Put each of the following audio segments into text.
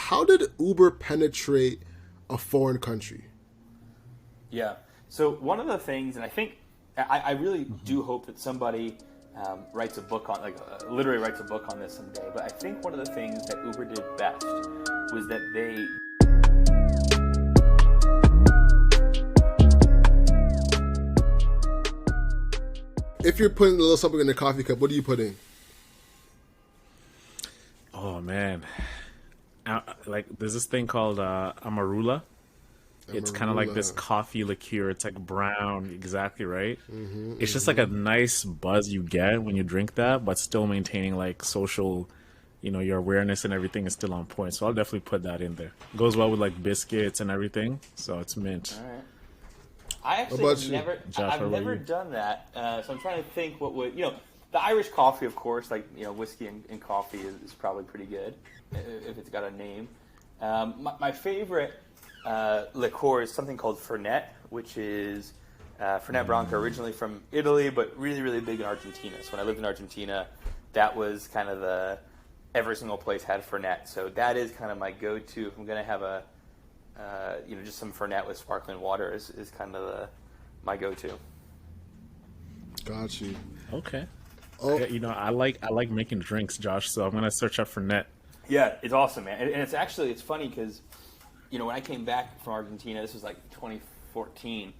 how did Uber penetrate a foreign country? Yeah. So one of the things, and I think I really do hope that somebody writes a book on, literally writes a book on this someday. But I think one of the things that Uber did best was that they. If you're putting a little something in your coffee cup, what are you putting? Oh man, there's this thing called Amarula. It's kind of like this coffee liqueur. It's like brown, exactly right. It's just like a nice buzz you get when you drink that, but still maintaining like social, your awareness and everything is still on point. So I'll definitely put that in there. Goes well with like biscuits and everything. So it's mint. All right. I actually I've never done that. So I'm trying to think what would, the Irish coffee, of course, whiskey and coffee is probably pretty good if it's got a name. My favorite liqueur is something called Fernet, which is Fernet Branca, originally from Italy, but really, really big in Argentina. So when I lived in Argentina, that was kind of every single place had Fernet. So that is kind of my go-to if I'm going to have just some Fernet with sparkling water is kind of my go-to. Got you. Okay. Oh, I like making drinks, Josh. So I'm gonna search up Fernet. Yeah, it's awesome, man. And it's funny because, when I came back from Argentina, this was like 2014.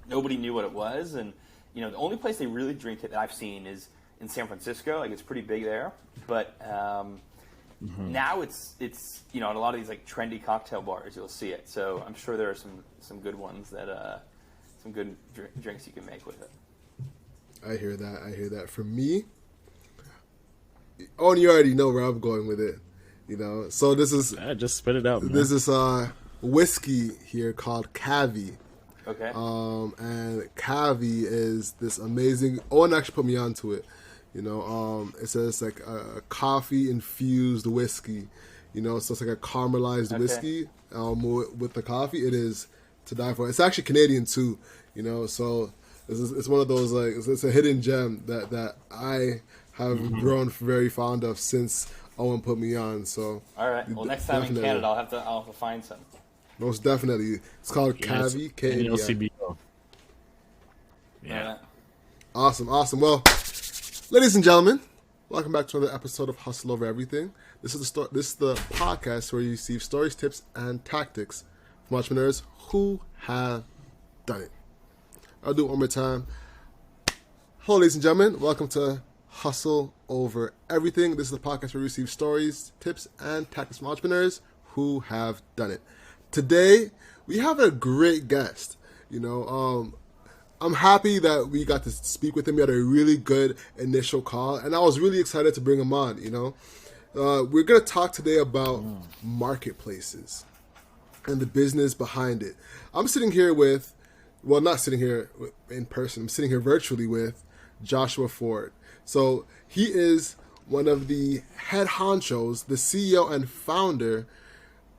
Nobody knew what it was, and the only place they really drink it that I've seen is in San Francisco. Like it's pretty big there, but now it's in a lot of these like trendy cocktail bars you'll see it. So I'm sure there are some good ones that some good drinks you can make with it. I hear that. For me, and you already know where I'm going with it. So this is just spit it out. Man. This is whiskey here called Cavi. Okay. And Cavi is this amazing. Owen actually put me onto it. It says like a coffee infused whiskey. So it's like a caramelized whiskey with the coffee. It is to die for. It's actually Canadian too. So it's one of those it's a hidden gem that I have grown very fond of since Owen put me on. So all right. Well, next time in Canada, I'll have to find some. Most definitely, it's called Cavi. K-A-V-I. Yeah. Awesome. Well, ladies and gentlemen, welcome back to another episode of Hustle Over Everything. This is the podcast where you receive stories, tips, and tactics from entrepreneurs who have done it. I'll do it one more time. Hello, ladies and gentlemen. Welcome to Hustle Over Everything. This is the podcast where we receive stories, tips, and tactics from entrepreneurs who have done it. Today, we have a great guest. I'm happy that we got to speak with him. We had a really good initial call, and I was really excited to bring him on. We're going to talk today about marketplaces and the business behind it. I'm sitting here not sitting here in person. I'm sitting here virtually with Joshua Ford. So he is one of the head honchos, the CEO and founder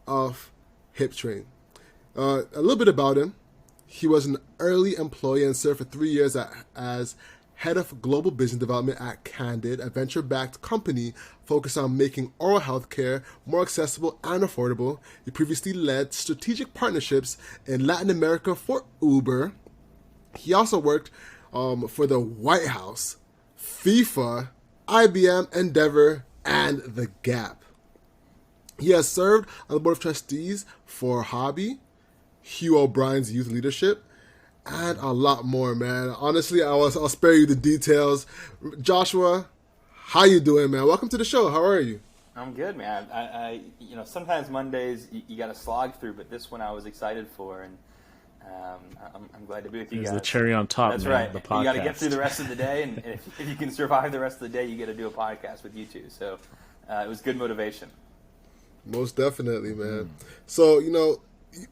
of Hiptrain. A little bit about him. He was an early employee and served for 3 years as head of global business development at Candid, a venture-backed company focused on making oral health care more accessible and affordable. He previously led strategic partnerships in Latin America for Uber. He also worked for the White House, FIFA, IBM, Endeavor, and The Gap. He has served on the board of trustees for Hobby, Hugh O'Brien's Youth Leadership, and a lot more, man. Honestly, I'll spare you the details. Joshua, how you doing, man? Welcome to the show. How are you? I'm good, man. I sometimes Mondays you got to slog through, but this one I was excited for, and I'm glad to be with you guys. The cherry on top. That's man, right. The podcast. You got to get through the rest of the day, and if you can survive the rest of the day, you get to do a podcast with you two. So it was good motivation. Most definitely, man. So,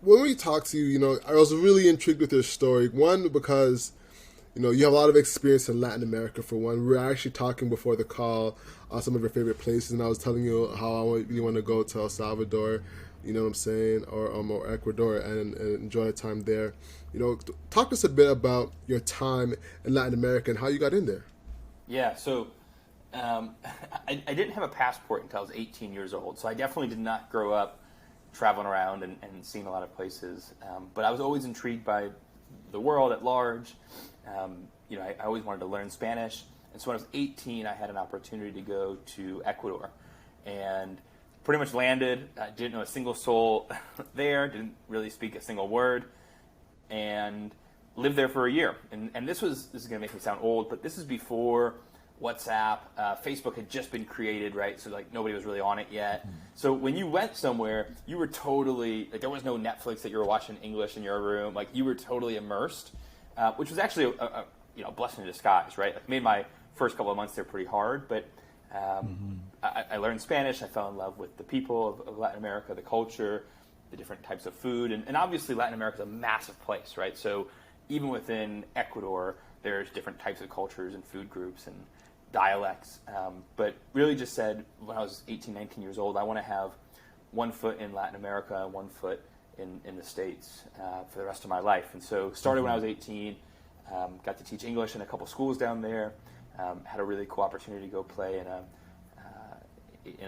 when we talked to you, I was really intrigued with your story. One, because, you have a lot of experience in Latin America, for one. We were actually talking before the call on some of your favorite places, and I was telling you how you want to go to El Salvador, you know what I'm saying, or Ecuador, and enjoy a time there. Talk to us a bit about your time in Latin America and how you got in there. Yeah, so I didn't have a passport until I was 18 years old, so I definitely did not grow up traveling around and seeing a lot of places. But I was always intrigued by the world at large. I always wanted to learn Spanish. And so when I was 18, I had an opportunity to go to Ecuador. And pretty much landed. I didn't know a single soul there, didn't really speak a single word, and lived there for a year. And this is going to make me sound old, but this is before WhatsApp. Facebook had just been created, right? So like nobody was really on it yet. So when you went somewhere, you were totally, like there was no Netflix that you were watching in English in your room. Like you were totally immersed, which was actually a blessing in disguise, right? Like made my first couple of months there pretty hard, but I learned Spanish. I fell in love with the people of Latin America, the culture, the different types of food. And obviously Latin America is a massive place, right? So even within Ecuador, there's different types of cultures and food groups and dialects. But really just said when I was 18, 19 years old, I want to have one foot in Latin America, one foot in the States for the rest of my life. And so started when I was 18, got to teach English in a couple schools down there. Had a really cool opportunity to go play in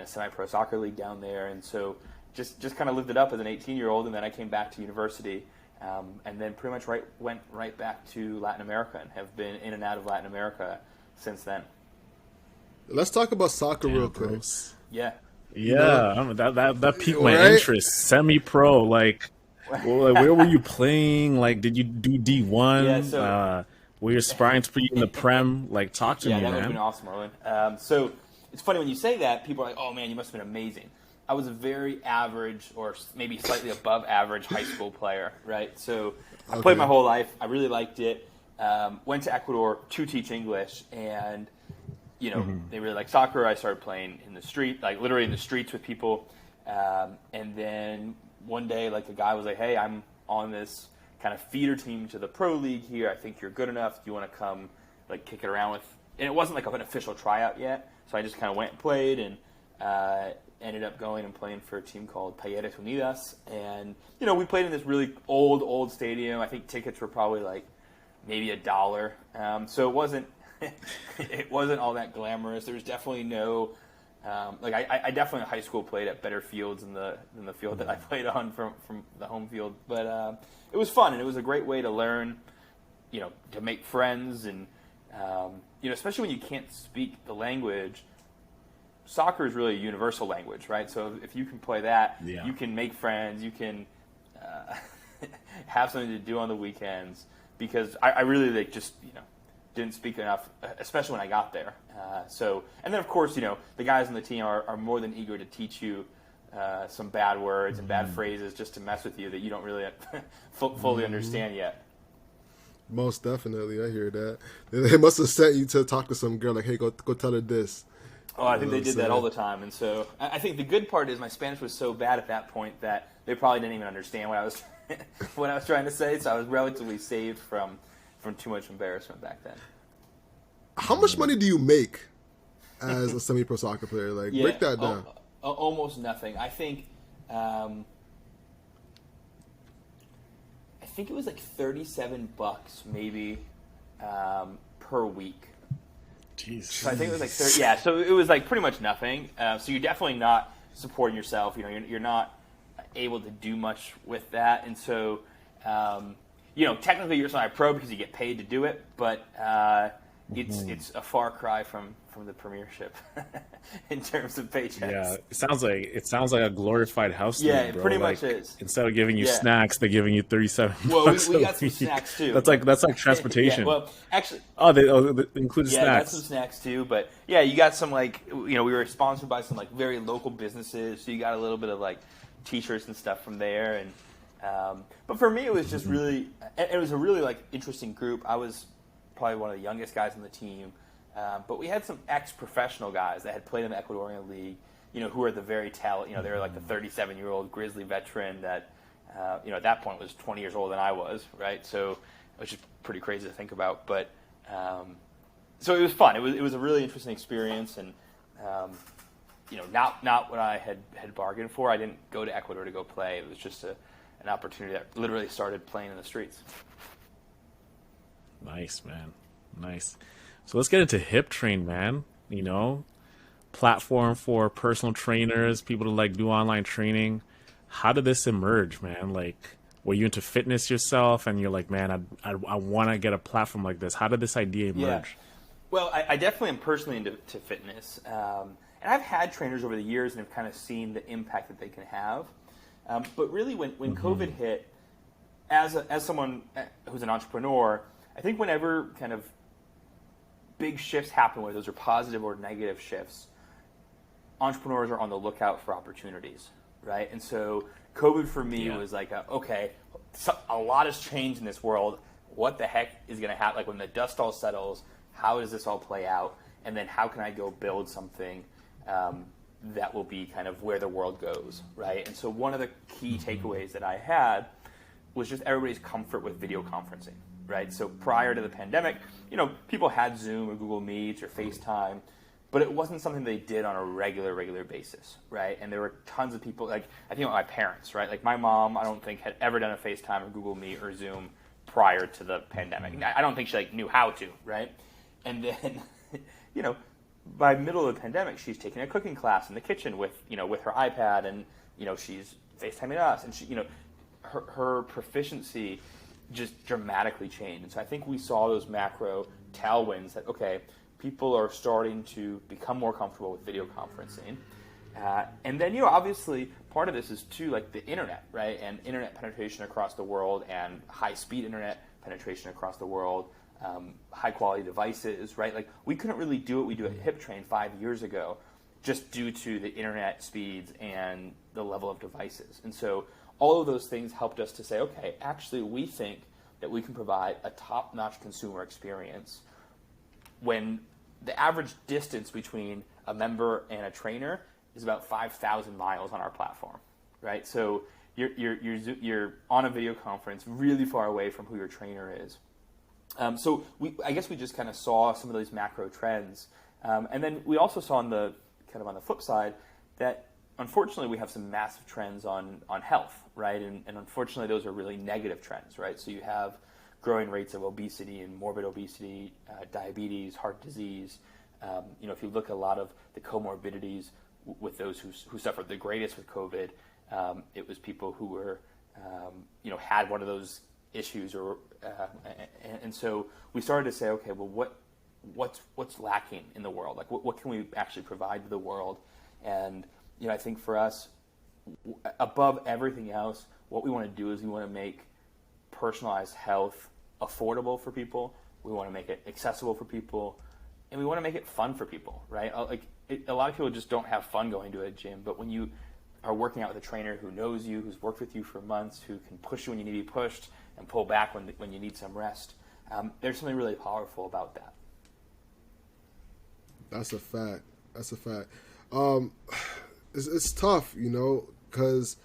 a semi-pro soccer league down there, and so just kind of lived it up as an 18-year-old. And then I came back to university, and then pretty much went right back to Latin America and have been in and out of Latin America since then. Let's talk about soccer real quick. Yeah. Yeah, that piqued my interest. Semi-pro, like where were you playing? Like, did you do D1? Yeah, so. Were you aspiring to be in the Prem? Like, talk to me, man. Yeah, that would have been awesome, Marlon. So it's funny when you say that, people are like, oh, man, you must have been amazing. I was a very average or maybe slightly above average high school player, right? So I played my whole life. I really liked it. Went to Ecuador to teach English, and, they really liked soccer. I started playing in the street, like literally in the streets with people. And then one day, like, the guy was like, hey, I'm on this kind of feeder team to the pro league here. I think you're good enough. Do you want to come, like, kick it around with? And it wasn't like an official tryout yet, so I just kind of went and played, and ended up going and playing for a team called Talleres Unidas. And we played in this really old stadium. I think tickets were probably like maybe $1. So it wasn't all that glamorous. There was definitely no I definitely in high school played at better fields than the field that I played on from the home field. But it was fun, and it was a great way to learn, to make friends, and especially when you can't speak the language. Soccer is really a universal language, right? So if you can play that, you can make friends, you can have something to do on the weekends. Because I really didn't speak enough, especially when I got there. And then of course, the guys on the team are more than eager to teach you some bad words and bad phrases just to mess with you that you don't really fully understand yet. Most definitely, I hear that. They must have sent you to talk to some girl, like, hey, go tell her this. Oh, I think they did that all the time. And so I think the good part is my Spanish was so bad at that point that they probably didn't even understand what I was trying to say. So I was relatively saved from too much embarrassment back then. How much money do you make as a semi-pro soccer player? Like, break that down. Almost nothing. I think it was like $37 maybe per week. Jeez. So I think it was like 30. Yeah, so it was like pretty much nothing. So you're definitely not supporting yourself. You're not able to do much with that, and so technically you're not a pro because you get paid to do it, but it's a far cry from the premiership in terms of paychecks. Yeah, it sounds like a glorified house. Yeah, league, bro. It pretty much is. Instead of giving you snacks, they're giving you $37. Well, we got some snacks too. That's like transportation. Yeah, well, actually, they included snacks. Yeah, got some snacks too. But yeah, you got some we were sponsored by some very local businesses, so you got a little bit of T-shirts and stuff from there. And but for me, it was just really, it was a really interesting group. I was probably one of the youngest guys on the team. But we had some ex-professional guys that had played in the Ecuadorian League, who were the very talented, they were like the 37-year-old Grizzly veteran that, at that point was 20 years older than I was, right? So it was just pretty crazy to think about. But so it was fun. It was a really interesting experience, and not what I had bargained for. I didn't go to Ecuador to go play. It was just an opportunity that literally started playing in the streets. Nice, man. Nice. So let's get into Hiptrain, man. Platform for personal trainers, people to do online training. how did this emerge, man? Like, were you into fitness yourself, and you're like, man, I want to get a platform like this? How did this idea emerge? Yeah. Well, I definitely am personally into fitness, and I've had trainers over the years and have kind of seen the impact that they can have. But really, when COVID hit, as someone who's an entrepreneur, I think whenever kind of big shifts happen, whether those are positive or negative shifts, entrepreneurs are on the lookout for opportunities, right? And so COVID for me was like, okay, a lot has changed in this world. What the heck is going to happen? Like when the dust all settles, how does this all play out? And then how can I go build something that will be kind of where the world goes, right? And so one of the key takeaways that I had was just everybody's comfort with video conferencing, right? So prior to the pandemic, people had Zoom or Google Meets or FaceTime, but it wasn't something they did on a regular basis, right? And there were tons of people, like I think my parents, right? Like my mom, I don't think had ever done a FaceTime or Google Meet or Zoom prior to the pandemic. I don't think she knew how to, right? And then, by middle of the pandemic, she's taking a cooking class in the kitchen with her iPad, and she's FaceTiming us, and she, her proficiency just dramatically changed. And so I think we saw those macro tailwinds that people are starting to become more comfortable with video conferencing, and then obviously part of this is too like the internet, right? And internet penetration across the world, and high speed internet penetration across the world. High quality devices, right? Like we couldn't really do what we do at Hiptrain 5 years ago just due to the internet speeds and the level of devices. And so all of those things helped us to say, okay, actually we think that we can provide a top-notch consumer experience when the average distance between a member and a trainer is about 5,000 miles on our platform, right? So you're on a video conference really far away from who your trainer is. So I guess we just kind of saw some of these macro trends, and then we also saw on the flip side that unfortunately we have some massive trends on health, right? And unfortunately those are really negative trends, right? So you have growing rates of obesity and morbid obesity, diabetes, heart disease. If you look at a lot of the comorbidities with those who suffered the greatest with COVID, it was people who were had one of those issues, and so we started to say, okay, well, what's lacking in the world? Like, what can we actually provide to the world? And I think for us, above everything else, what we want to do is we want to make personalized health affordable for people. We want to make it accessible for people, and we want to make it fun for people, right? A lot of people just don't have fun going to a gym, but when you are working out with a trainer who knows you, who's worked with you for months, who can push you when you need to be pushed and pull back when you need some rest, there's something really powerful about that. That's a fact. It's tough, because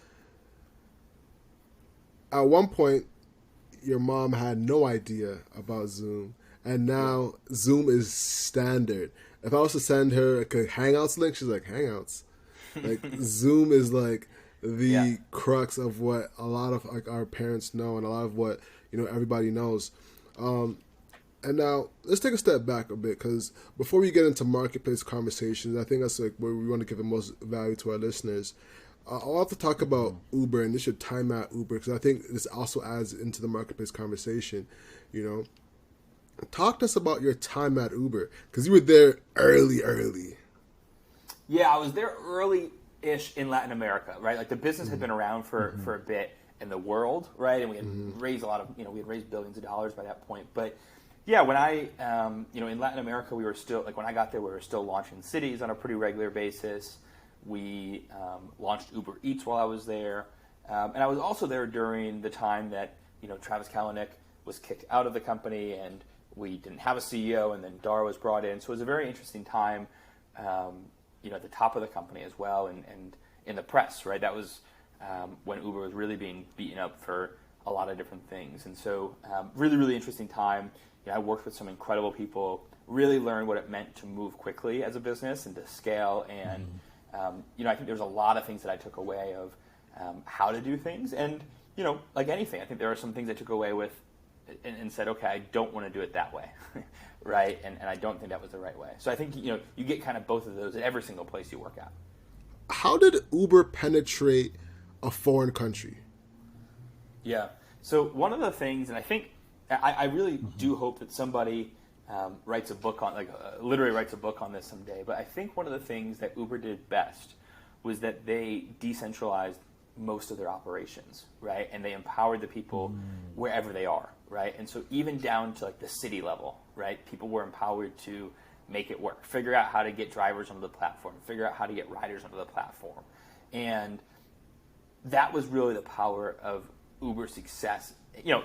at one point your mom had no idea about Zoom, and now Zoom is standard. If I was to send her a Hangouts link, she's like, Hangouts? Like Zoom is like the crux of what a lot of our parents know, and a lot of what everybody knows. And now let's take a step back a bit, because before we get into marketplace conversations, I think that's like where we want to give the most value to our listeners. I'll have to talk about Uber, and this should time at Uber, because I think this also adds into the marketplace conversation. Talk to us about your time at Uber, because you were there early. Yeah, I was there early-ish in Latin America, right? Like the business had been around for a bit in the world, right? And we had raised a lot of, we had raised billions of dollars by that point. But yeah, when I, in Latin America, we were still, like when I got there, we were still launching cities on a pretty regular basis. We launched Uber Eats while I was there. And I was also there during the time that, Travis Kalanick was kicked out of the company, and we didn't have a CEO, and then Dara was brought in. So it was a very interesting time, at the top of the company as well, and in the press, right? That was when Uber was really being beaten up for a lot of different things. And so really, really interesting time. I worked with some incredible people, really learned what it meant to move quickly as a business and to scale. And, I think there's a lot of things that I took away of how to do things. And, like anything, I think there are some things I took away with and said, okay, I don't want to do it that way, right? And I don't think that was the right way. So I think, you get kind of both of those at every single place you work at. How did Uber penetrate a foreign country? Yeah. So one of the things, and I think I really do hope that somebody writes a book on, literally writes a book on this someday. But I think one of the things that Uber did best was that they decentralized most of their operations, right? And they empowered the people wherever they are, right? And so even down to like the city level, right? People were empowered to make it work, figure out how to get drivers onto the platform, figure out how to get riders onto the platform. And that was really the power of Uber's success.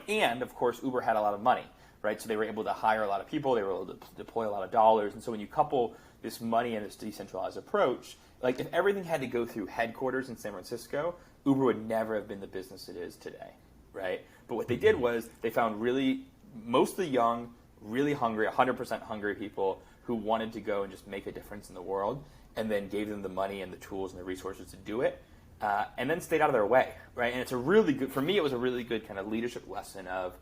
And of course, Uber had a lot of money, right? So they were able to hire a lot of people, they were able to deploy a lot of dollars. And so when you couple this money and this decentralized approach, like if everything had to go through headquarters in San Francisco, Uber would never have been the business it is today, right? But what they did was they found mostly young, really hungry, 100% hungry people who wanted to go and just make a difference in the world, and then gave them the money and the tools and the resources to do it, and then stayed out of their way, right? And it's a really good, for me, it was a really good kind of leadership lesson of,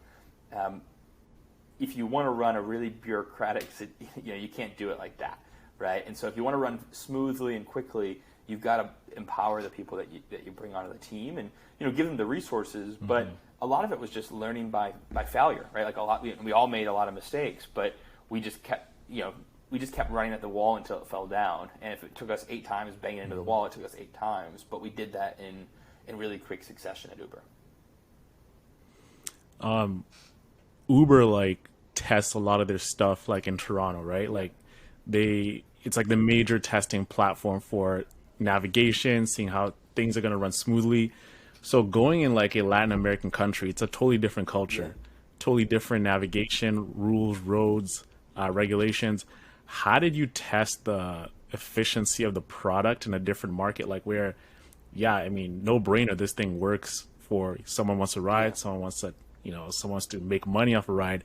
if you want to run a really bureaucratic, you can't do it like that, right? And so if you want to run smoothly and quickly, you've got to empower the people that you bring onto the team, and give them the resources. But a lot of it was just learning by failure, right? Like we all made a lot of mistakes, but we just kept running at the wall until it fell down. And if it took us 8 times banging into the wall, it took us 8 times. But we did that in really quick succession at Uber. Uber tests a lot of their stuff in Toronto, right? It's like the major testing platform for navigation, seeing how things are going to run smoothly. So going in a Latin American country, it's a totally different culture, totally different navigation, rules, roads, regulations. How did you test the efficiency of the product in a different market? No brainer, this thing works for someone wants to ride, someone wants to make money off a ride.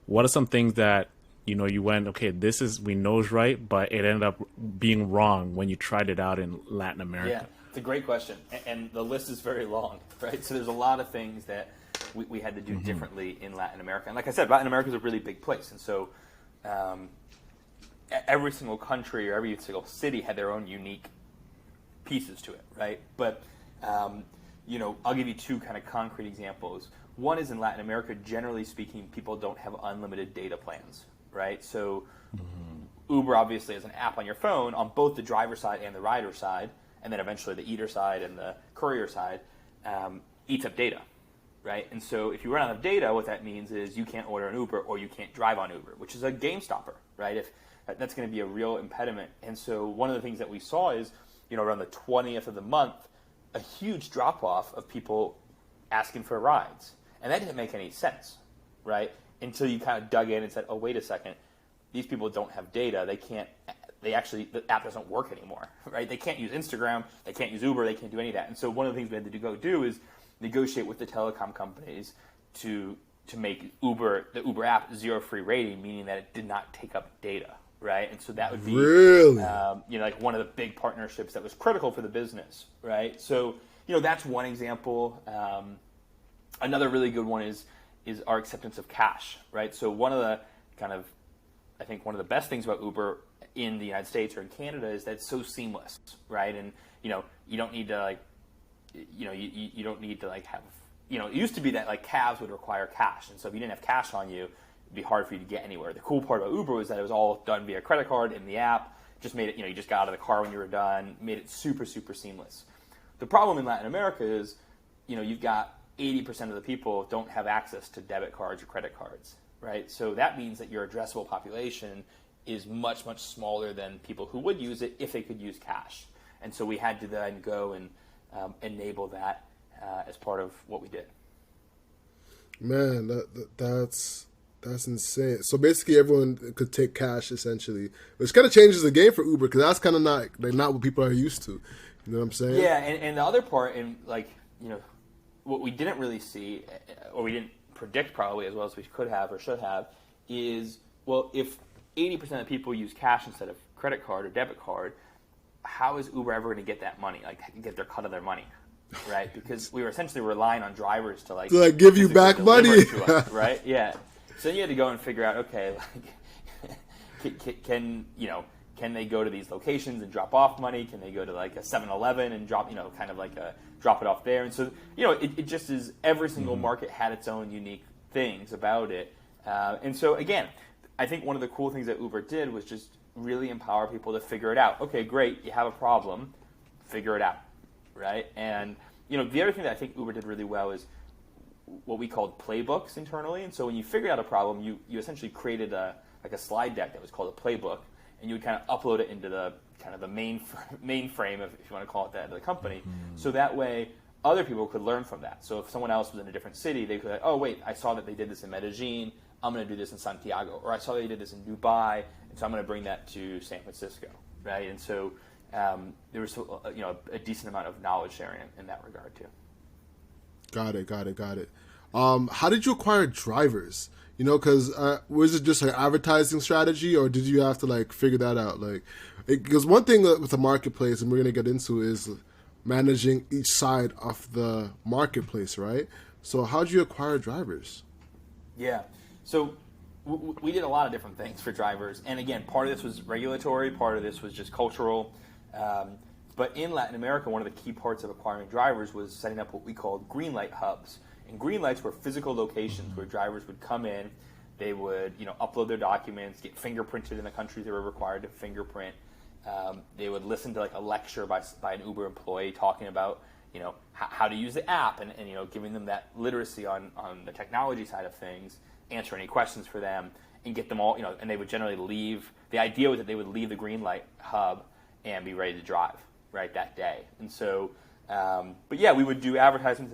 What are some things that you went, okay, we know is right, but it ended up being wrong when you tried it out in Latin America? Yeah, it's a great question. And the list is very long, right? So there's a lot of things that we had to do differently in Latin America. And like I said, Latin America is a really big place. And so every single country or every single city had their own unique pieces to it, right? But, I'll give you 2 kind of concrete examples. One is in Latin America, generally speaking, people don't have unlimited data plans, right? So Uber obviously has an app on your phone on both the driver side and the rider side, and then eventually the eater side and the courier side eats up data, right? And so if you run out of data, what that means is you can't order an Uber or you can't drive on Uber, which is a game stopper, right? If that's going to be a real impediment. And so one of the things that we saw is, around the 20th of the month, a huge drop-off of people asking for rides. And that didn't make any sense, right? Until you kind of dug in and said, oh, wait a second, these people don't have data. The app doesn't work anymore, right? They can't use Instagram, they can't use Uber, they can't do any of that. And so one of the things we had to go do is negotiate with the telecom companies to make the Uber app 0 free rating, meaning that it did not take up data, right? And so that would be really, one of the big partnerships that was critical for the business, right? So, that's one example. Another really good one is our acceptance of cash, right? So one of the one of the best things about Uber in the United States or in Canada is that it's so seamless, right? And you don't need to you don't need to have, it used to be that cabs would require cash, and so if you didn't have cash on you, it'd be hard for you to get anywhere. The cool part about Uber was that it was all done via credit card in the app. Just made it, you just got out of the car when you were done, made it super, super seamless. The problem in Latin America is, you've got 80% of the people don't have access to debit cards or credit cards, right? So that means that your addressable population is much, much smaller than people who would use it if they could use cash. And so we had to then go and enable that as part of what we did. Man, that's insane. So basically everyone could take cash essentially, which kind of changes the game for Uber, because that's kind of not what people are used to. You know what I'm saying? Yeah, and the other part, and what we didn't really see, or we didn't predict probably as well as we could have or should have, is, well, if 80% of people use cash instead of credit card or debit card, how is Uber ever going to get that money, get their cut of their money, right? Because we were essentially relying on drivers to give you back money, to us, right? Yeah. So then you had to go and figure out, okay, can can they go to these locations and drop off money? Can they go to like a 7-Eleven and drop, kind of like drop it off there? And so, it just is, every single market had its own unique things about it. And so, again, I think one of the cool things that Uber did was just really empower people to figure it out. Okay, great, you have a problem, figure it out, right? And, the other thing that I think Uber did really well is what we called playbooks internally. And so when you figured out a problem, you essentially created a slide deck that was called a playbook, and you would kind of upload it into the kind of the mainframe, if you want to call it that, of the company. So that way other people could learn from that. So if someone else was in a different city, they could like, oh wait, I saw that they did this in Medellin, I'm going to do this in Santiago, or I saw they did this in Dubai, and so I'm going to bring that to San Francisco, right? And so there was a decent amount of knowledge sharing in that regard too. Got it. How did you acquire drivers? Because was it just an advertising strategy, or did you have to like figure that out? Like, because one thing with the marketplace, and we're gonna get into, is managing each side of the marketplace, right? So how did you acquire drivers? Yeah, so we did a lot of different things for drivers, and again, part of this was regulatory, part of this was just cultural. But in Latin America, one of the key parts of acquiring drivers was setting up what we called green light hubs. And green lights were physical locations where drivers would come in, they would upload their documents, get fingerprinted in the countries they were required to fingerprint. They would listen to like a lecture by an Uber employee talking about how to use the app and giving them that literacy on the technology side of things, answer any questions for them, and get them all and they would generally leave. The idea was that they would leave the green light hub and be ready to drive right that day. And so, but yeah, we would do advertisements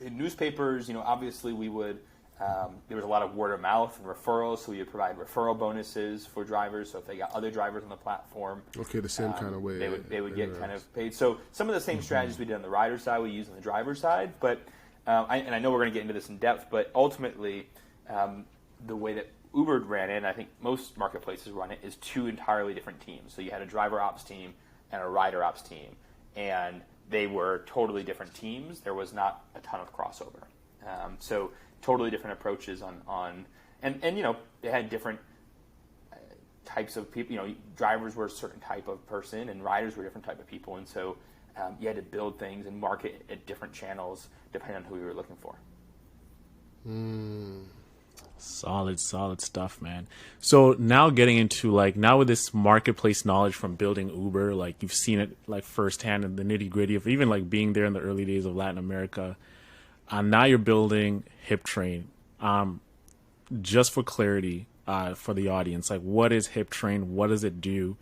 in newspapers. Obviously we would, there was a lot of word of mouth and referrals, so we would provide referral bonuses for drivers. So if they got other drivers on the platform, okay, the same kind of way they would get kind of paid. So some of the same strategies we did on the rider side, we use on the driver side. But I know we're going to get into this in depth, but ultimately the way that Uber ran it, and I think most marketplaces run it, is two entirely different teams. So you had a driver ops team and a rider ops team, and they were totally different teams. There was not a ton of crossover. So totally different approaches on and they had different types of people. Drivers were a certain type of person, and riders were a different type of people. And so you had to build things and market at different channels depending on who you were looking for. Solid stuff, man. So now getting into now with this marketplace knowledge from building Uber, like you've seen it like firsthand in the nitty gritty of even like being there in the early days of Latin America. Now you're building Hiptrain. Just for clarity, for the audience, like what is Hiptrain? What does it do?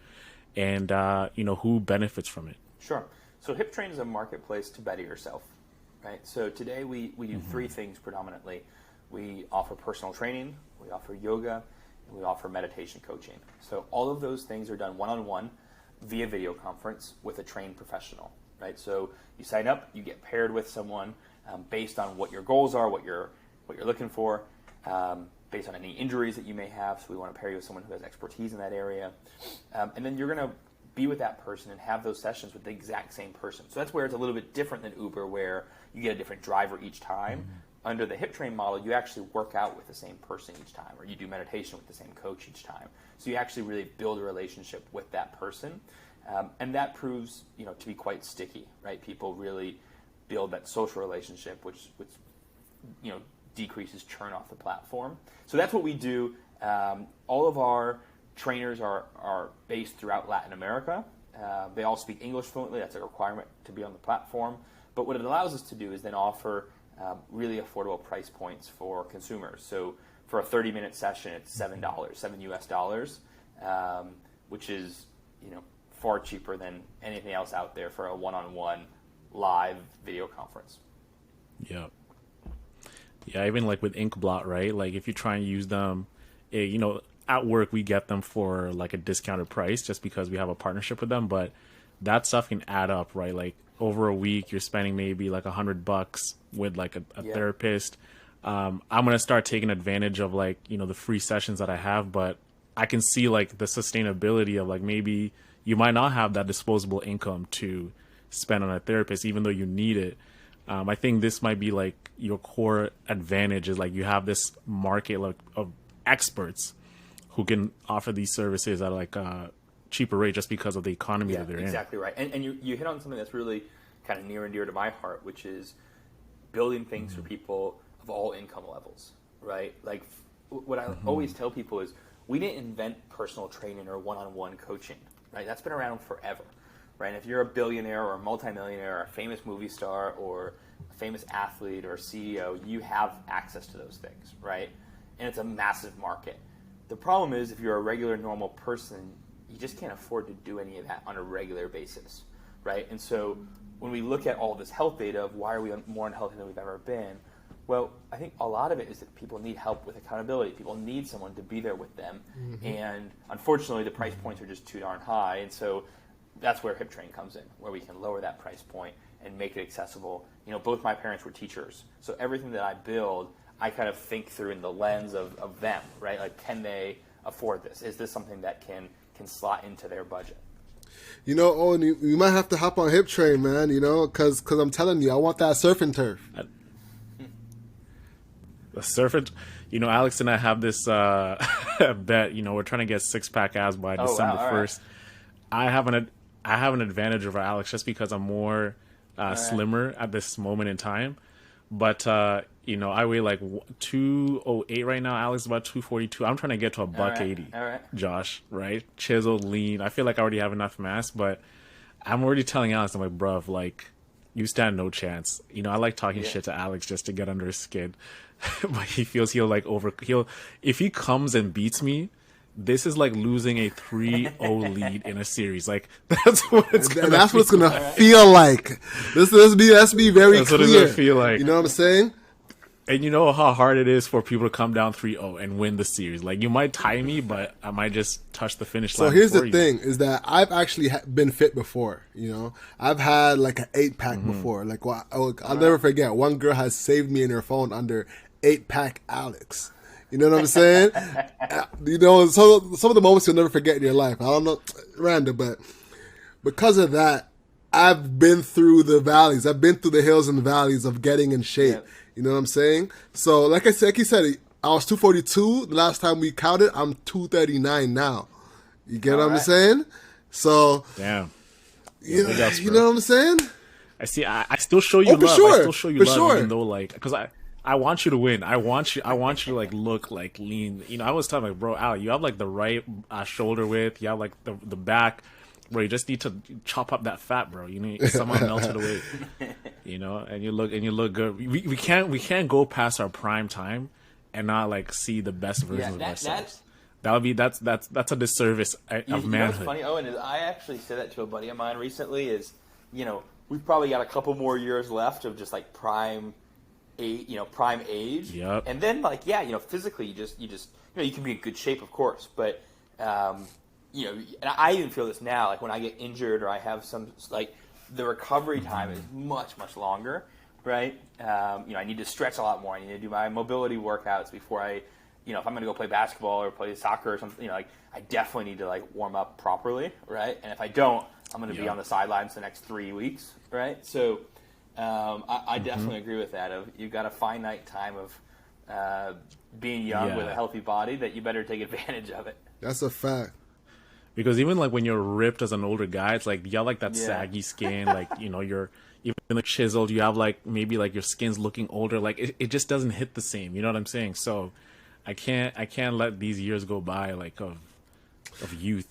And who benefits from it? Sure. So Hiptrain is a marketplace to better yourself, right? So today we do three things predominantly. We offer personal training, we offer yoga, and we offer meditation coaching. So all of those things are done one-on-one via video conference with a trained professional, right? So you sign up, you get paired with someone based on what your goals are, what you're looking for, based on any injuries that you may have. So we want to pair you with someone who has expertise in that area. And then you're going to be with that person and have those sessions with the exact same person. So that's where it's a little bit different than Uber, where you get a different driver each time. Under the Hiptrain model, you actually work out with the same person each time, or you do meditation with the same coach each time. So you actually really build a relationship with that person, and that proves to be quite sticky, right? People really build that social relationship, which decreases churn off the platform. So that's what we do. All of our trainers are based throughout Latin America. They all speak English fluently. That's a requirement to be on the platform. But what it allows us to do is then offer really affordable price points for consumers. So for a 30-minute session, it's $7 US, which is far cheaper than anything else out there for a one-on-one live video conference. Yeah. Yeah, even like with Inkblot, right? Like if you try and use them, at work we get them for like a discounted price just because we have a partnership with them, but that stuff can add up, right? Like over a week you're spending maybe like $100 with like a therapist. I'm gonna start taking advantage of like the free sessions that I have, but I can see like the sustainability of like maybe you might not have that disposable income to spend on a therapist even though you need it. I think this might be like your core advantage is like you have this market like of experts who can offer these services at like cheaper rate just because of the economy that they're exactly right. And you hit on something that's really kind of near and dear to my heart, which is building things for people of all income levels, right? Like what I always tell people is we didn't invent personal training or one-on-one coaching, right? That's been around forever, right? And if you're a billionaire or a multimillionaire or a famous movie star or a famous athlete or CEO, you have access to those things, right? And it's a massive market. The problem is if you're a regular, normal person, you just can't afford to do any of that on a regular basis, right? And so when we look at all this health data of why are we more unhealthy than we've ever been, well, I think a lot of it is that people need help with accountability. People need someone to be there with them. And unfortunately, the price points are just too darn high. And so that's where Hiptrain comes in, where we can lower that price point and make it accessible. You know, both my parents were teachers. So everything that I build, I kind of think through in the lens of them, right? Like, can they afford this? Is this something that can slot into their budget? You know, Owen, you might have to hop on Hiptrain, man, you know, because I'm telling you, I want that surf and turf. The surf and, you know, Alex and I have this bet, you know, we're trying to get 6-pack abs by December 1st. Right. I have an advantage over Alex just because I'm more slimmer at this moment in time. But, you know, I weigh like 208 right now. Alex is about 242. I'm trying to get to a $180, all right. Josh, right? Chiseled, lean. I feel like I already have enough mass, but I'm already telling Alex, I'm like, bruv, like, you stand no chance. You know, I like talking shit to Alex just to get under his skin. But he feels if he comes and beats me, this is like losing a 3-0 lead in a series. Like, that's what it's gonna that's what it's gonna feel like. Let's be very that's clear. What it's gonna feel like. You know what I'm saying? And you know how hard it is for people to come down 3-0 and win the series. Like, you might tie me, but I might just touch the finish line. So here's the thing: is that I've actually been fit before. You know, I've had like an 8-pack before. Like, I'll never forget. One girl has saved me in her phone under 8-pack Alex. You know what I'm saying? You know, so some of the moments you'll never forget in your life. I don't know, random, but because of that, I've been through the valleys. I've been through the hills and valleys of getting in shape. Yeah. You know what I'm saying? So, like he said, I was 242 the last time we counted. I'm 239 now. You get what I'm saying? So, damn. You know what I'm saying? I see. I still show you love. Sure. I still show you love, even though, like, because I want you to win. I want you to like look like lean. You know, I was telling like, bro, Al, you have like the right shoulder width. You have like the back, bro. You just need to chop up that fat, bro. You need somehow melt it away. You know, and you look good. We can't go past our prime time and not like see the best version of ourselves. That's a disservice of manhood. You know what's funny, Owen, is I actually said that to a buddy of mine recently. Is, you know, we've probably got a couple more years left of just like prime age. Yep. And then like, you know, physically you just you know, you can be in good shape, of course, but you know, and I even feel this now, like when I get injured or I have some, like, the recovery time is much longer, right? You know, I need to stretch a lot more. I need to do my mobility workouts before I, you know, if I'm going to go play basketball or play soccer or something, you know, like, I definitely need to like warm up properly, right? And if I don't, I'm going to be on the sidelines the next 3 weeks, right? So I definitely agree with that. You've got a finite time of being young with a healthy body that you better take advantage of it. That's a fact. Because even like when you're ripped as an older guy, it's like you have like that saggy skin, like, you know, you're even like chiseled. You have like maybe like your skin's looking older. Like it just doesn't hit the same. You know what I'm saying? So I can't let these years go by like of youth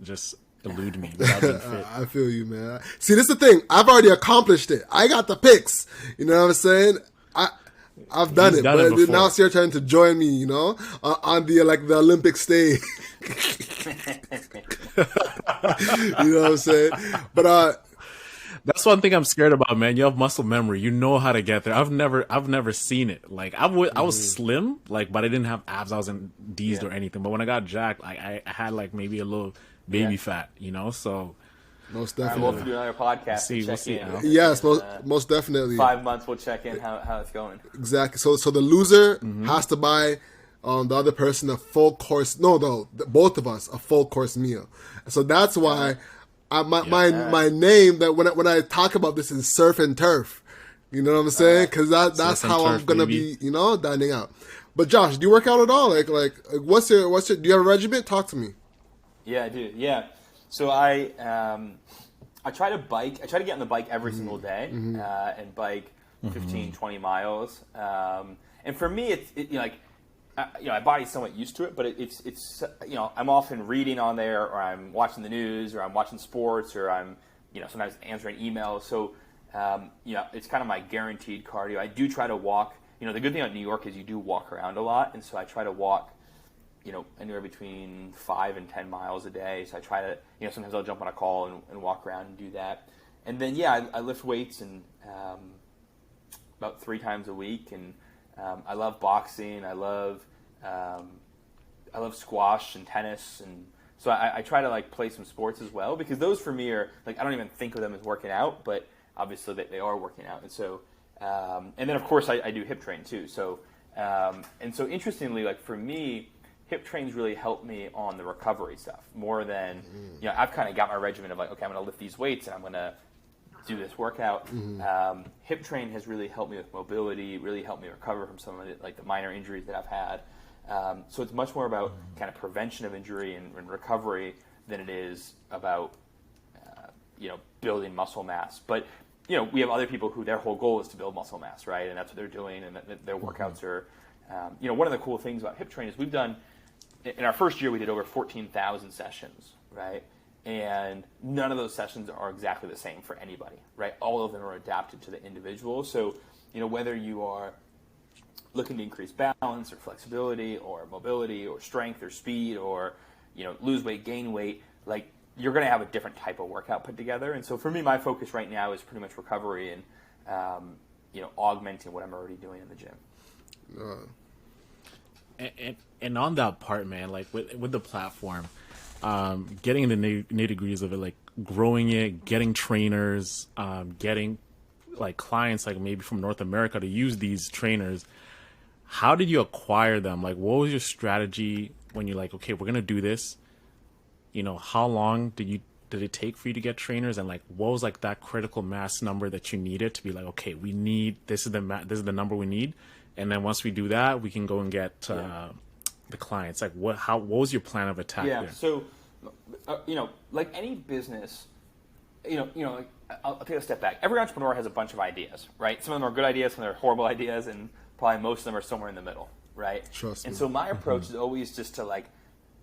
just elude me without being fit. I feel you, man. See, this is the thing. I've already accomplished it. I got the pics. You know what I'm saying? I've done it, but now it's your turn to join me, you know, on the the Olympic stage. You know what I'm saying? But that's one thing I'm scared about, man. You have muscle memory. You know how to get there. I've never seen it. Like I was slim, like, but I didn't have abs. I wasn't D's or anything. But when I got jacked, like I had like maybe a little baby fat, you know. So most definitely. We'll have to do another podcast. We'll see. Yes, most definitely. 5 months, we'll check in how it's going. Exactly. So the loser has to buy the other person a full course. No, both of us a full course meal. So that's why my name that when I talk about this is surf and turf. You know what I'm saying? Because that's how I'm gonna be, you know, dining out. But Josh, do you work out at all? Like what's your? Do you have a regimen? Talk to me. Yeah, I do. Yeah. So I try to bike. I try to get on the bike every single day and bike 15, 20 miles. And for me, my body's somewhat used to it, but it's I'm often reading on there, or I'm watching the news, or I'm watching sports, or I'm sometimes answering emails. So it's kind of my guaranteed cardio. I do try to walk. The good thing about New York is you do walk around a lot, and so I try to walk anywhere between 5 and 10 miles a day. So I try to, sometimes I'll jump on a call and walk around and do that. And then, I lift weights and about 3 times a week. And I love boxing. I love squash and tennis. And so I try to play some sports as well, because those for me are I don't even think of them as working out, but obviously they are working out. And so, and then of course I do Hiptrain too. So, and so interestingly, for me, Hiptrain's really helped me on the recovery stuff more than, I've kind of got my regimen of okay, I'm going to lift these weights and I'm going to do this workout. Hiptrain has really helped me with mobility, really helped me recover from some of the minor injuries that I've had. So it's much more about kind of prevention of injury and recovery than it is about, building muscle mass. But, we have other people who their whole goal is to build muscle mass, right? And that's what they're doing, and their workouts are, one of the cool things about Hiptrain is we've done, in our first year, we did over 14,000 sessions, right? And none of those sessions are exactly the same for anybody, right? All of them are adapted to the individual. So, whether you are looking to increase balance or flexibility or mobility or strength or speed or, lose weight, gain weight, you're going to have a different type of workout put together. And so for me, my focus right now is pretty much recovery and, augmenting what I'm already doing in the gym. And on that part, man, with the platform, getting the nitty-gritties of it, growing it, getting trainers, getting clients maybe from North America to use these trainers. How did you acquire them? What was your strategy when you're okay, we're gonna do this? How long did it take for you to get trainers, and what was that critical mass number that you needed to be okay, we need this is the number we need, and then once we do that, we can go and get the clients. What was your plan of attack there? So like any business, I'll take a step back. Every entrepreneur has a bunch of ideas, right? Some of them are good ideas, some of them are horrible ideas, and probably most of them are somewhere in the middle, right? Trust me. And so my approach is always just to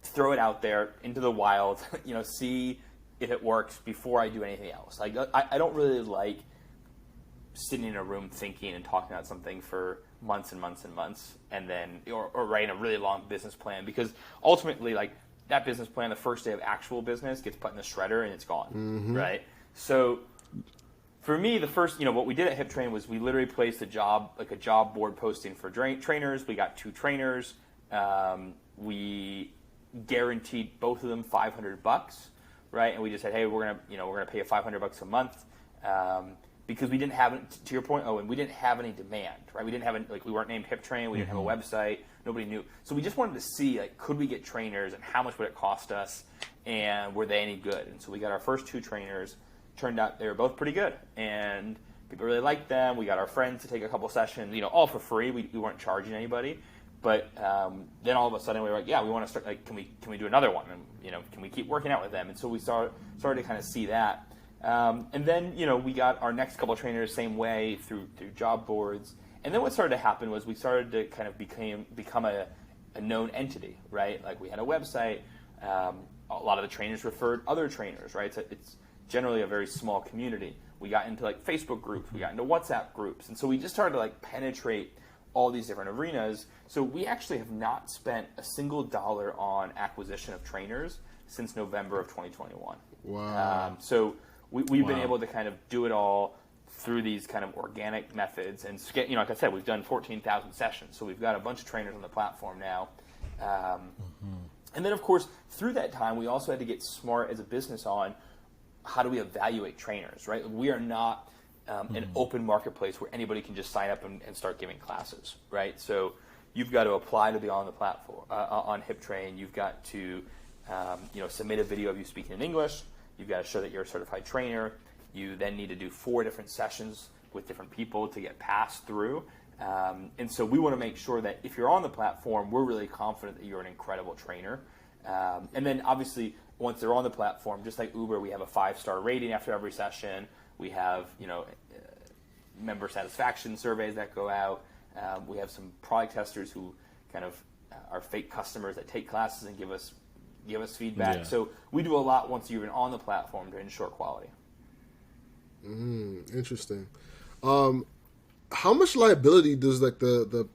throw it out there into the wild, see if it works before I do anything else. I don't really like sitting in a room thinking and talking about something for months and months and months, and then or writing a really long business plan, because ultimately that business plan, the first day of actual business, gets put in the shredder and it's gone, right? So for me, the first, what we did at Hiptrain was we literally placed a job board posting for trainers. We got 2 trainers. We guaranteed both of them $500, right? And we just said, hey, we're gonna pay you $500 a month, because we didn't have, to your point, Owen, we didn't have any demand, right? We didn't have any, we weren't named Hiptrain. We didn't have a website. Nobody knew. So we just wanted to see, could we get trainers, and how much would it cost us, and were they any good? And so we got our first 2 trainers. Turned out they were both pretty good, and people really liked them. We got our friends to take a couple sessions, all for free. We weren't charging anybody. But then all of a sudden we were we want to start, can we do another one? And, can we keep working out with them? And so we started to kind of see that. And then, we got our next couple of trainers same way through job boards. And then what started to happen was we started to kind of become a known entity, right? We had a website. A lot of the trainers referred other trainers, right? It's generally a very small community. We got into Facebook groups. We got into WhatsApp groups. And so we just started to penetrate all these different arenas. So we actually have not spent a single dollar on acquisition of trainers since November of 2021. Wow. So we've been able to kind of do it all through these kind of organic methods. And, like I said, we've done 14,000 sessions. So we've got a bunch of trainers on the platform now. And then, of course, through that time, we also had to get smart as a business on how do we evaluate trainers, right? We are not an open marketplace where anybody can just sign up and start giving classes, right? So you've got to apply to be on the platform, on Hiptrain. You've got to submit a video of you speaking in English. You've got to show that you're a certified trainer. You then need to do 4 different sessions with different people to get passed through. And so we want to make sure that if you're on the platform, we're really confident that you're an incredible trainer. And then obviously once they're on the platform, just like Uber, we have a 5-star rating after every session. We have, member satisfaction surveys that go out. We have some product testers who kind of are fake customers that take classes and give us feedback. Yeah. So we do a lot once you're even on the platform to ensure quality. Interesting. How much liability does like the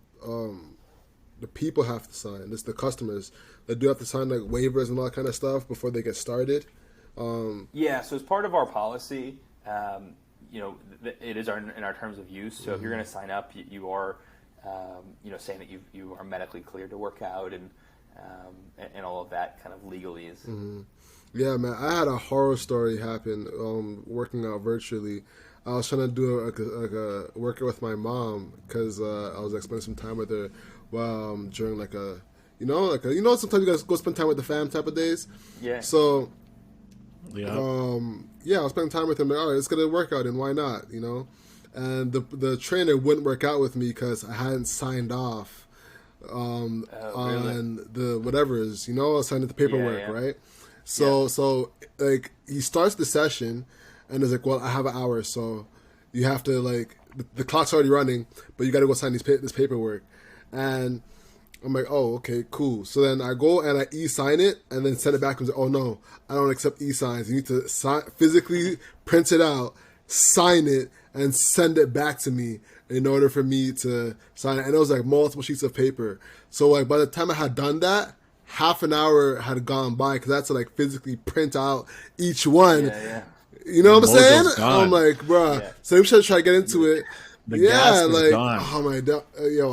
people have to sign? This the customers that do have to sign like waivers and all that kind of stuff before they get started. Yeah. So as part of our policy, it is in our terms of use. So if you're going to sign up, you are, saying that you are medically cleared to work out and all of that kind of legalese. Yeah, man. I had a horror story happen working out virtually. I was trying to do a workout with my mom because I was spending some time with her during sometimes you guys go spend time with the fam type of days. Yeah. So, Yeah. I was spending time with him. Like, all right, let's get a workout in. Why not? And the trainer wouldn't work out with me because I hadn't signed off on the whatever's. I signed the paperwork, right? So like he starts the session, and is like, well, I have an hour, so you have to like the clock's already running, but you got to go sign this paperwork, and I'm like, oh, okay, cool. So then I go and I e-sign it and then send it back and say, oh no, I don't accept e-signs. You need to physically print it out, sign it, and send it back to me in order for me to sign it. And it was like multiple sheets of paper. So like by the time I had done that, half an hour had gone by because I had to like physically print out each one. Yeah. You know what I'm saying? Gone. I'm like, bruh. Yeah. So I'm trying to get into it. The gas is gone. Oh my god,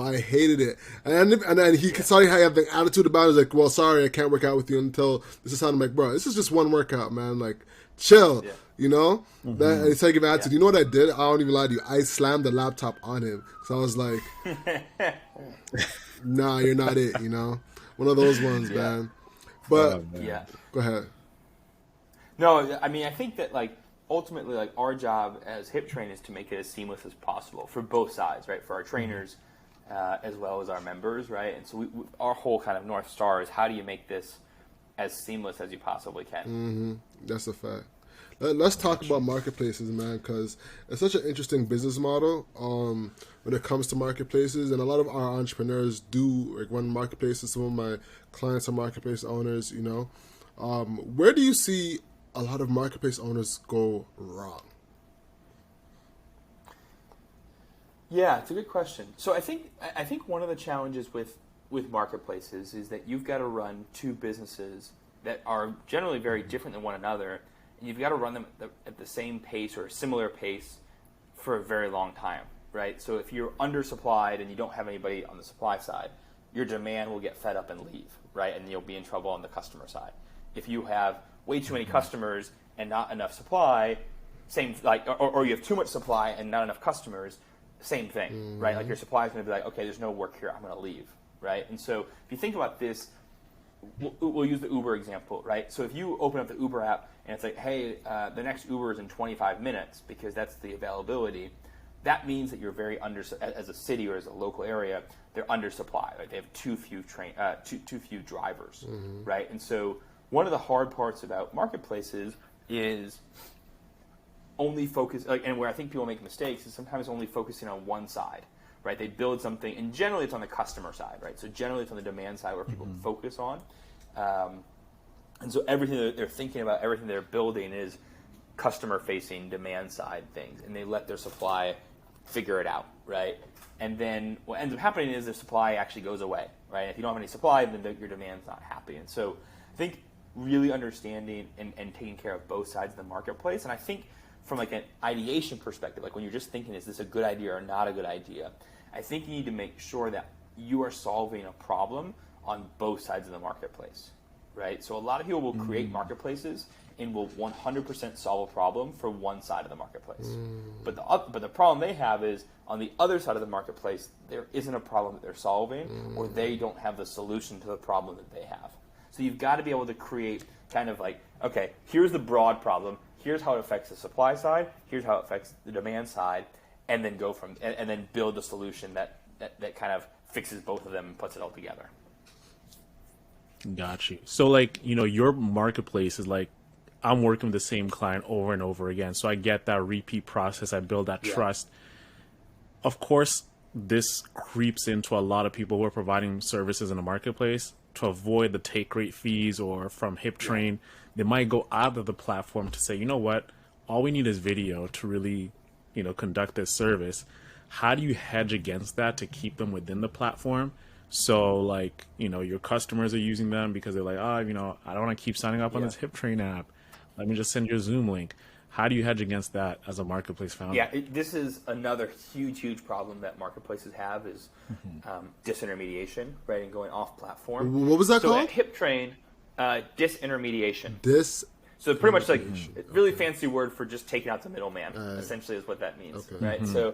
I hated it. And then he started having the attitude about it. He was like, well, sorry, I can't work out with you until this is how I'm like, bro, this is just one workout, man. Like, chill, And he started giving attitude. You know what I did? I don't even lie to you. I slammed the laptop on him. So I was like, nah, you're not it, One of those ones, man. But, go ahead. No, I mean, I think that, like, ultimately, like, our job as Hiptrain is to make it as seamless as possible for both sides, right? For our trainers as well as our members, right? And so our whole kind of North Star is how do you make this as seamless as you possibly can? That's a fact. Let's talk about marketplaces, man, because it's such an interesting business model when it comes to marketplaces. And a lot of our entrepreneurs do like run marketplaces. Some of my clients are marketplace owners, Where do you see a lot of marketplace owners go wrong? Yeah, it's a good question. So I think one of the challenges with marketplaces is that you've got to run two businesses that are generally very different than one another, and you've got to run them at the same pace or a similar pace for a very long time, right? So if you're undersupplied and you don't have anybody on the supply side, your demand will get fed up and leave, right? And you'll be in trouble on the customer side. If you have way too many customers and not enough supply, or you have too much supply and not enough customers, same thing, right? Like your supply is going to be like, okay, there's no work here, I'm going to leave, right? And so if you think about this, we'll use the Uber example, right? So if you open up the Uber app and it's like, hey, the next Uber is in 25 minutes because that's the availability, that means that you're very as a city or as a local area, they're undersupplied. Right? They have too few drivers, right? And so one of the hard parts about marketplaces is only focus, and where I think people make mistakes is sometimes only focusing on one side, right? They build something, and generally it's on the customer side, right? So generally it's on the demand side where people focus on. And so everything that they're thinking about, everything they're building is customer-facing, demand-side things, and they let their supply figure it out, right? And then what ends up happening is their supply actually goes away, right? If you don't have any supply, then your demand's not happy. And so I think really understanding and taking care of both sides of the marketplace, and I think from like an ideation perspective, like when you're just thinking, is this a good idea or not a good idea? I think you need to make sure that you are solving a problem on both sides of the marketplace, right? So a lot of people will create marketplaces and will 100% solve a problem for one side of the marketplace. But the problem they have is on the other side of the marketplace, there isn't a problem that they're solving, or they don't have the solution to the problem that they have. So you've got to be able to create kind of like, okay, here's the broad problem. Here's how it affects the supply side. Here's how it affects the demand side, and then go from and then build a solution that kind of fixes both of them and puts it all together. Got you. So like, your marketplace is like, I'm working with the same client over and over again. So I get that repeat process. I build that trust. Of course, this creeps into a lot of people who are providing services in the marketplace to avoid the take rate fees or from Hiptrain. They might go out of the platform to say, you know what, all we need is video to really, conduct this service. How do you hedge against that to keep them within the platform? So like, your customers are using them because they're like, I don't want to keep signing up on this Hiptrain app. Let me just send you a Zoom link. How do you hedge against that as a marketplace founder? Yeah, this is another huge problem that marketplaces have is disintermediation, right, and going off platform. What was that called? So at Hiptrain, disintermediation. So pretty much like a really fancy word for just taking out the middleman, essentially is what that means, right? So,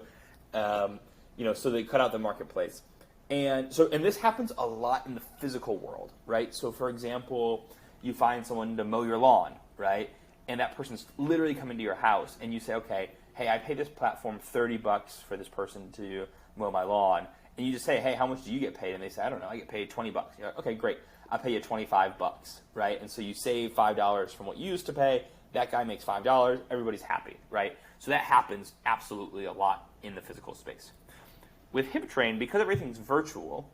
so they cut out the marketplace. And this happens a lot in the physical world, right? So for example, you find someone to mow your lawn, right? And that person's literally coming to your house and you say, okay, hey, I pay this platform $30 for this person to mow my lawn. And you just say, hey, how much do you get paid? And they say, I don't know, I get paid $20. You're like, okay, great. I'll pay you $25, right? And so you save $5 from what you used to pay. That guy makes $5. Everybody's happy, right? So that happens absolutely a lot in the physical space. With Hiptrain, because everything's virtual,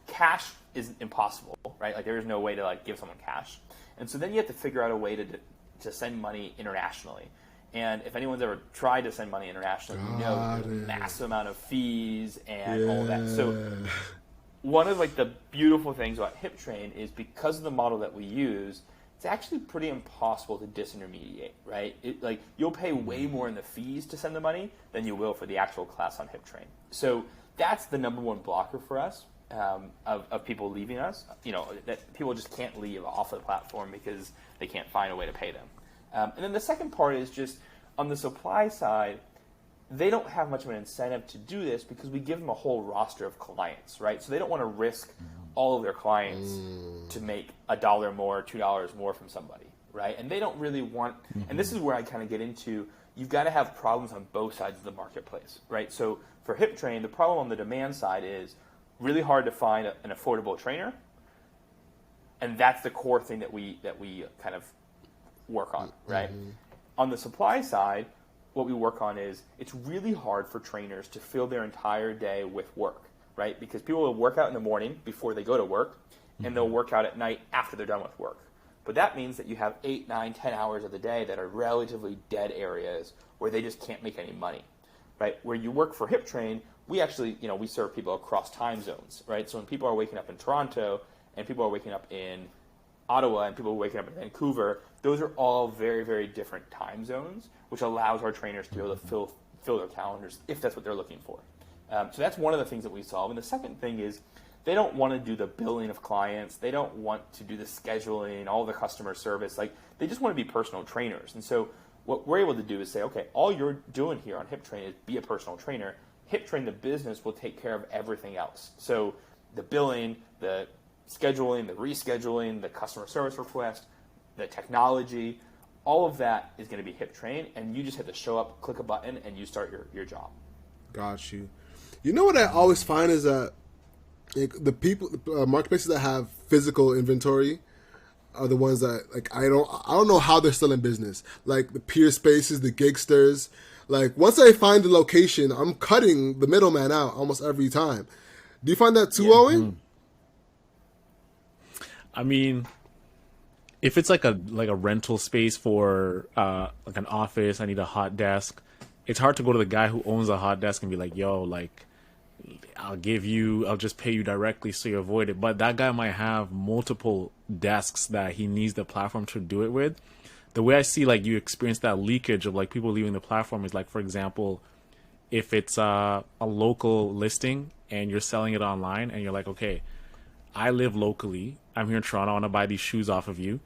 cash is impossible, right? Like there is no way to like give someone cash. And so then you have to figure out a way to send money internationally. And if anyone's ever tried to send money internationally, there's a massive amount of fees and all that. So one of like the beautiful things about Hiptrain is because of the model that we use, it's actually pretty impossible to disintermediate, right? You'll pay way more in the fees to send the money than you will for the actual class on Hiptrain. So that's the number one blocker for us. Of people leaving us, that people just can't leave off of the platform because they can't find a way to pay them. And then the second part is just on the supply side, they don't have much of an incentive to do this because we give them a whole roster of clients, right? So they don't want to risk all of their clients to make $1 more, $2 more from somebody, right? And they don't really want, and this is where I kind of get into, you've got to have problems on both sides of the marketplace, right? So for Hiptrain, the problem on the demand side is really hard to find an affordable trainer, and that's the core thing that we kind of work on, right? On the supply side, what we work on is it's really hard for trainers to fill their entire day with work, right? Because people will work out in the morning before they go to work, and they'll work out at night after they're done with work. But that means that you have 8, 9, 10 hours of the day that are relatively dead areas where they just can't make any money, right? Where you work for Hiptrain, we actually, we serve people across time zones, right? So when people are waking up in Toronto and people are waking up in Ottawa and people are waking up in Vancouver, those are all very, very different time zones, which allows our trainers to be able to fill their calendars if that's what they're looking for. So that's one of the things that we solve. And the second thing is they don't want to do the billing of clients. They don't want to do the scheduling, all the customer service. Like they just want to be personal trainers. And so what we're able to do is say, okay, all you're doing here on Hiptrain is be a personal trainer. Hiptrain, the business, will take care of everything else. So the billing, the scheduling, the rescheduling, the customer service request, the technology, all of that is going to be Hiptrain, and you just have to show up, click a button, and you start your job. Got you. You know what I always find is that the people, marketplaces that have physical inventory are the ones that I don't know how they're still in business. Like the Peer Spaces, the Gigsters. Like once I find the location, I'm cutting the middleman out almost every time. Do you find that too, Owen? I mean, if it's like a rental space for like an office, I need a hot desk. It's hard to go to the guy who owns a hot desk and be like, "Yo, like, I'll just pay you directly so you avoid it." But that guy might have multiple desks that he needs the platform to do it with. The way I see like you experience that leakage of like people leaving the platform is like, for example, if it's a local listing and you're selling it online and you're like, okay, I live locally. I'm here in Toronto. I want to buy these shoes off of you.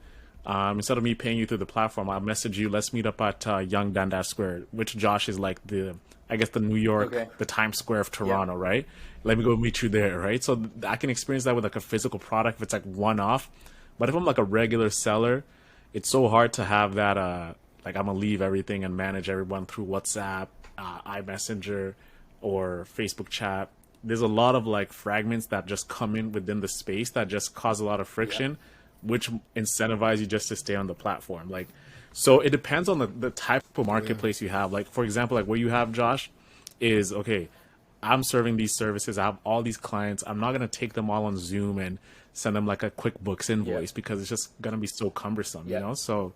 Instead of me paying you through the platform, I'll message you. Let's meet up at Yonge Dundas Square, which Josh is like the New York, the Times Square of Toronto, right? Let me go meet you there, right? So I can experience that with like a physical product if it's like one-off. But if I'm like a regular seller, it's so hard to have that, like I'm going to leave everything and manage everyone through WhatsApp, iMessenger, or Facebook chat. there's a lot of like fragments that just come in within the space that just cause a lot of friction, which incentivize you just to stay on the platform. Like, so it depends on the type of marketplace you have. Like, for example, like what you have, Josh, is okay, I'm serving these services. I have all these clients. I'm not going to take them all on Zoom and send them like a QuickBooks invoice because it's just going to be so cumbersome, you know? So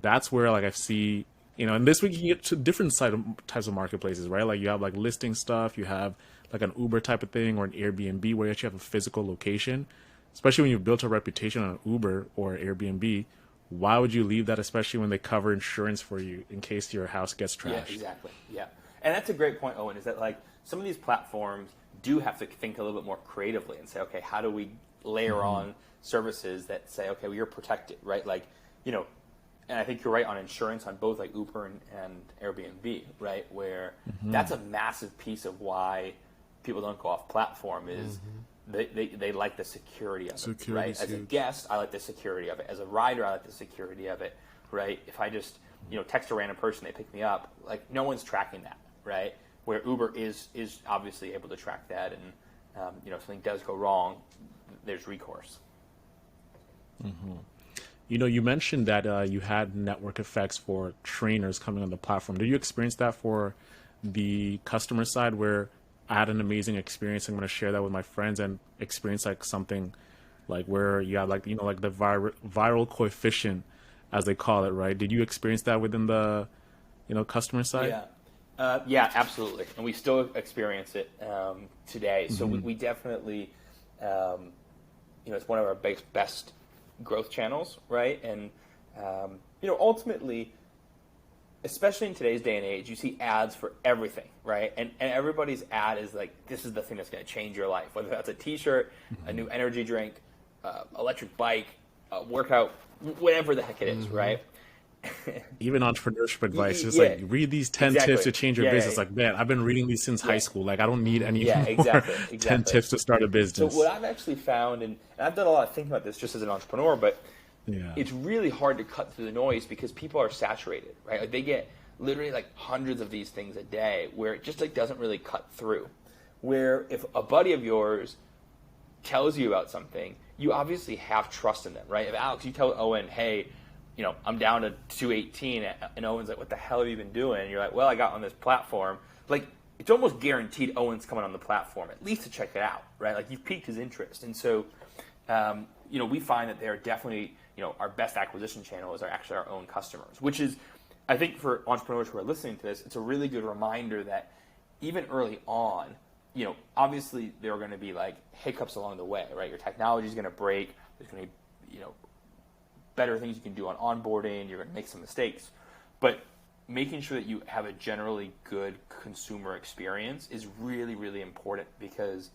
that's where like I see, you know, and this week you get to different types of marketplaces, right? Like you have like listing stuff, you have like an Uber type of thing or an Airbnb where you actually have a physical location, especially when you've built a reputation on Uber or Airbnb. Why would you leave that, especially when they cover insurance for you in case your house gets trashed? Yeah, exactly. Yeah. And that's a great point, Owen, is that like some of these platforms do have to think a little bit more creatively and say, okay, how do we layer on services that say, okay, well, you're protected, right? Like, you know, and I think you're right on insurance on both like Uber and Airbnb, right? Where that's a massive piece of why people don't go off platform is they like the security of it, right? As a guest, I like the security of it. As a rider, I like the security of it, right? If I just, you know, text a random person, they pick me up, like no one's tracking that, right? Where Uber is obviously able to track that, and you know, if something does go wrong, there's recourse. You know, you mentioned that you had network effects for trainers coming on the platform. Did you experience that for the customer side, where I had an amazing experience? I'm going to share that with my friends and experience like something like where you have like, you know, like the viral coefficient, as they call it, right? Did you experience that within the, you know, customer side? Yeah, absolutely. And we still experience it today. So we definitely, you know, it's one of our best growth channels, right? And, you know, ultimately, especially in today's day and age, you see ads for everything, right? And everybody's ad is like, this is the thing that's going to change your life, whether that's a t-shirt, a new energy drink, electric bike, a workout, whatever the heck it is, right? Even entrepreneurship advice, just like read these 10 tips to change your business. Like, man, I've been reading these since high school. Like, I don't need any more 10 tips to start a business. So what I've actually found, and I've done a lot of thinking about this just as an entrepreneur, but it's really hard to cut through the noise because people are saturated, right? Like they get literally like hundreds of these things a day where it just like doesn't really cut through. Where if a buddy of yours tells you about something, you obviously have trust in them, right? If Alex, you tell Owen, hey, you know, I'm down to 218, and Owen's like, what the hell have you been doing? And you're like, well, I got on this platform. Like, it's almost guaranteed Owen's coming on the platform, at least to check it out, right? Like, you've piqued his interest. And so, you know, we find that they're definitely, you know, our best acquisition channel is actually our own customers, which is, I think for entrepreneurs who are listening to this, it's a really good reminder that even early on, you know, obviously there are going to be like hiccups along the way, right? Your technology is going to break. There's going to be, you know, better things you can do on onboarding. You're going to make some mistakes, but making sure that you have a generally good consumer experience is really, really important because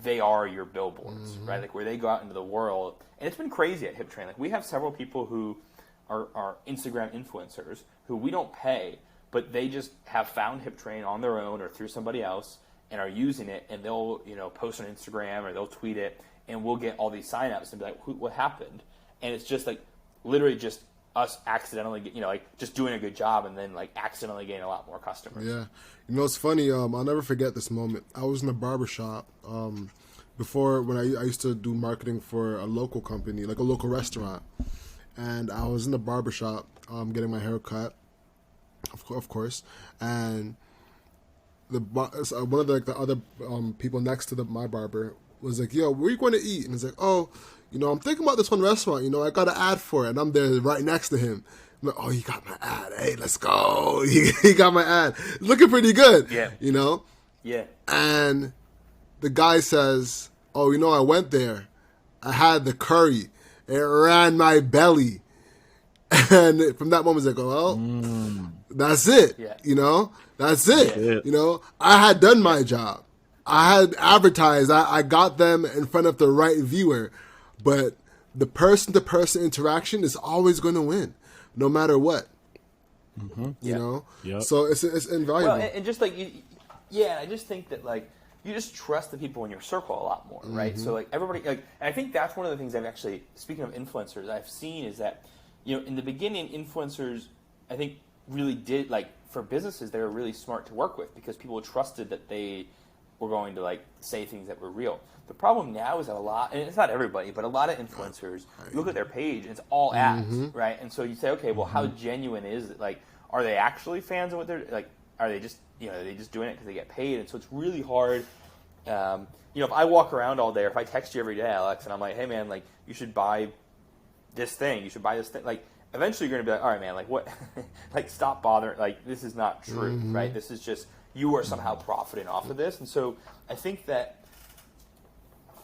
they are your billboards, right? Like where they go out into the world. And it's been crazy at Hiptrain. Like we have several people who are Instagram influencers who we don't pay, but they just have found Hiptrain on their own or through somebody else and are using it, and they'll, you know, post on Instagram or they'll tweet it, and we'll get all these signups and be like, what happened? And it's just like literally just us accidentally, you know, like just doing a good job and then like accidentally getting a lot more customers. Yeah. You know, it's funny. I'll never forget this moment. I was in a barbershop before when I used to do marketing for a local company, like a local restaurant. And I was in the barbershop getting my hair cut, of course. And one of the other people next to my barber was like, yo, where are you going to eat? And he's like, oh, you know, I'm thinking about this one restaurant. You know, I got an ad for it. And I'm there right next to him. I'm like, oh, he got my ad. Hey, let's go. He got my ad. Looking pretty good. Yeah. You know? Yeah. And the guy says, oh, you know, I went there. I had the curry. It ran my belly. And from that moment, it's like, oh, well, that's it. Yeah. You know? That's it. Yeah. You know? I had done my job. I had advertised. I got them in front of the right viewer. But the person-to-person interaction is always going to win, no matter what. You know? Yep. So it's invaluable. Well, and just like, I just think that, like, you just trust the people in your circle a lot more, right? So, like, everybody, like, and I think that's one of the things I've actually, speaking of influencers, I've seen is that, you know, in the beginning, influencers, I think, really did, like, for businesses, they were really smart to work with because people trusted that they were going to like say things that were real. The problem now is that and it's not everybody, but a lot of influencers, you look at their page and it's all ads, right? And so you say, okay, well, how genuine is it? Like, are they actually fans of what they're like? Are they just doing it because they get paid? And so it's really hard. If I walk around all day, or if I text you every day, Alex, and I'm like, hey man, like you should buy this thing, like eventually you're gonna be like, all right, man, like what, like stop bothering, like this is not true, right? This is just you are somehow profiting off of this, and so I think that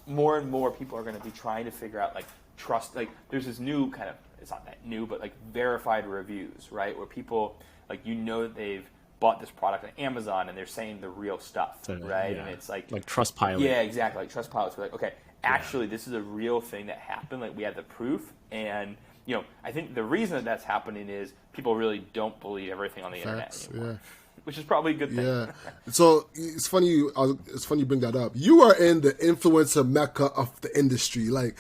more and more people are going to be trying to figure out like trust. Like there's this new kind of, it's not that new, but like verified reviews, right? Where people like that they've bought this product on Amazon and they're saying the real stuff, right? Yeah. And it's like Trustpilot. Yeah, exactly. Like Trustpilot. We're like, okay, actually, this is a real thing that happened. Like we have the proof, and I think the reason that that's happening is people really don't believe everything on the internet anymore. Yeah. Which is probably a good thing. Yeah. So it's funny you bring that up. You are in the influencer mecca of the industry. Like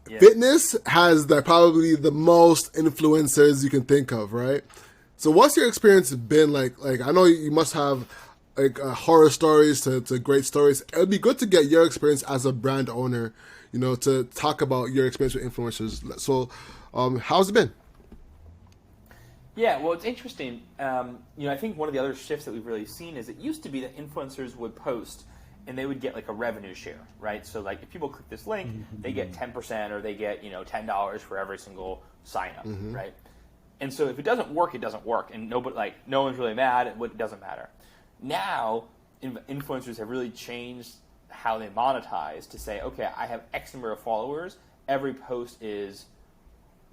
fitness has probably the most influencers you can think of, right? So what's your experience been like? Like I know you must have like horror stories to great stories. It would be good to get your experience as a brand owner, to talk about your experience with influencers. So how's it been? Yeah, well, it's interesting. I think one of the other shifts that we've really seen is it used to be that influencers would post and they would get like a revenue share, right? So like if people click this link, they get 10% or they get, $10 for every single sign up, right? And so if it doesn't work, it doesn't work, and no one's really mad. It doesn't matter. Now, influencers have really changed how they monetize to say, okay, I have X number of followers. Every post is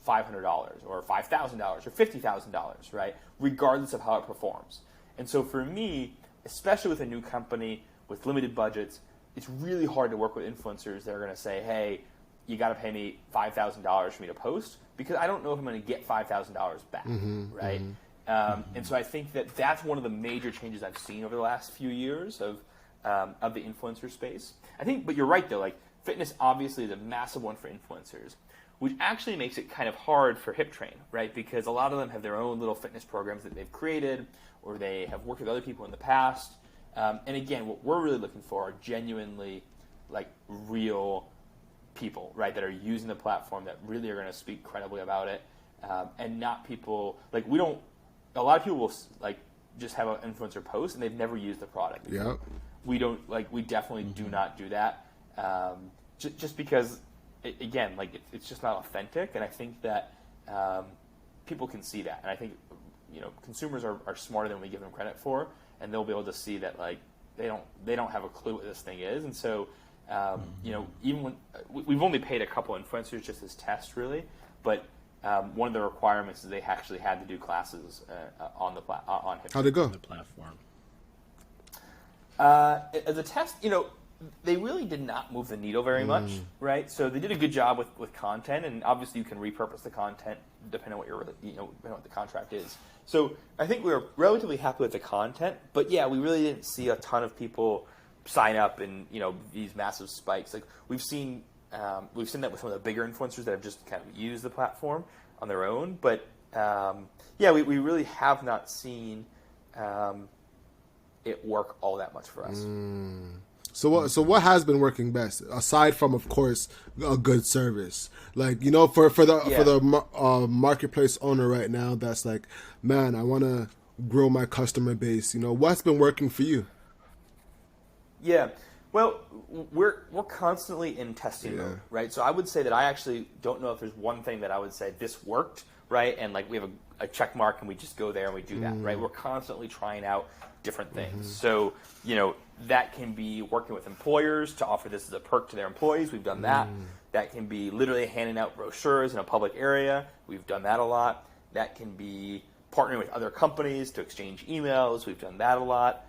$500 or $5,000 or $50,000, right? Regardless of how it performs. And so for me, especially with a new company with limited budgets, it's really hard to work with influencers that are going to say, hey, you got to pay me $5,000 for me to post, because I don't know if I'm going to get $5,000 back, right? And so I think that that's one of the major changes I've seen over the last few years of the influencer space. I think, but you're right though, like fitness obviously is a massive one for influencers, which actually makes it kind of hard for Hiptrain, right? Because a lot of them have their own little fitness programs that they've created, or they have worked with other people in the past. And again, what we're really looking for are genuinely like real people, right, that are using the platform, that really are going to speak credibly about it, and not people, like a lot of people will like just have an influencer post and they've never used the product. Yeah. We definitely do not do that, just because, again, like it's just not authentic, and I think that people can see that, and I think consumers are smarter than we give them credit for, and they'll be able to see that like they don't have a clue what this thing is, and so even when we've only paid a couple influencers just as tests really, but one of the requirements is they actually had to do classes on Hiptrain. How'd it go? The platform. As a test, they really did not move the needle very much, right? So they did a good job with content, and obviously you can repurpose the content depending on what depending on what the contract is. So I think we were relatively happy with the content, but yeah, we really didn't see a ton of people sign up and these massive spikes. Like we've seen that with some of the bigger influencers that have just kind of used the platform on their own, but we really have not seen it work all that much for us. So what has been working best, aside from, of course, a good service? Like, for the marketplace owner right now that's like, man, I want to grow my customer base. What's been working for you? Yeah, well, we're constantly in testing mode, right? So I would say that I actually don't know if there's one thing that I would say this worked, right? And like we have a check mark and we just go there and we do that, right? We're constantly trying out different things. So, that can be working with employers to offer this as a perk to their employees. We've done that. That can be literally handing out brochures in a public area. We've done that a lot. That can be partnering with other companies to exchange emails. We've done that a lot.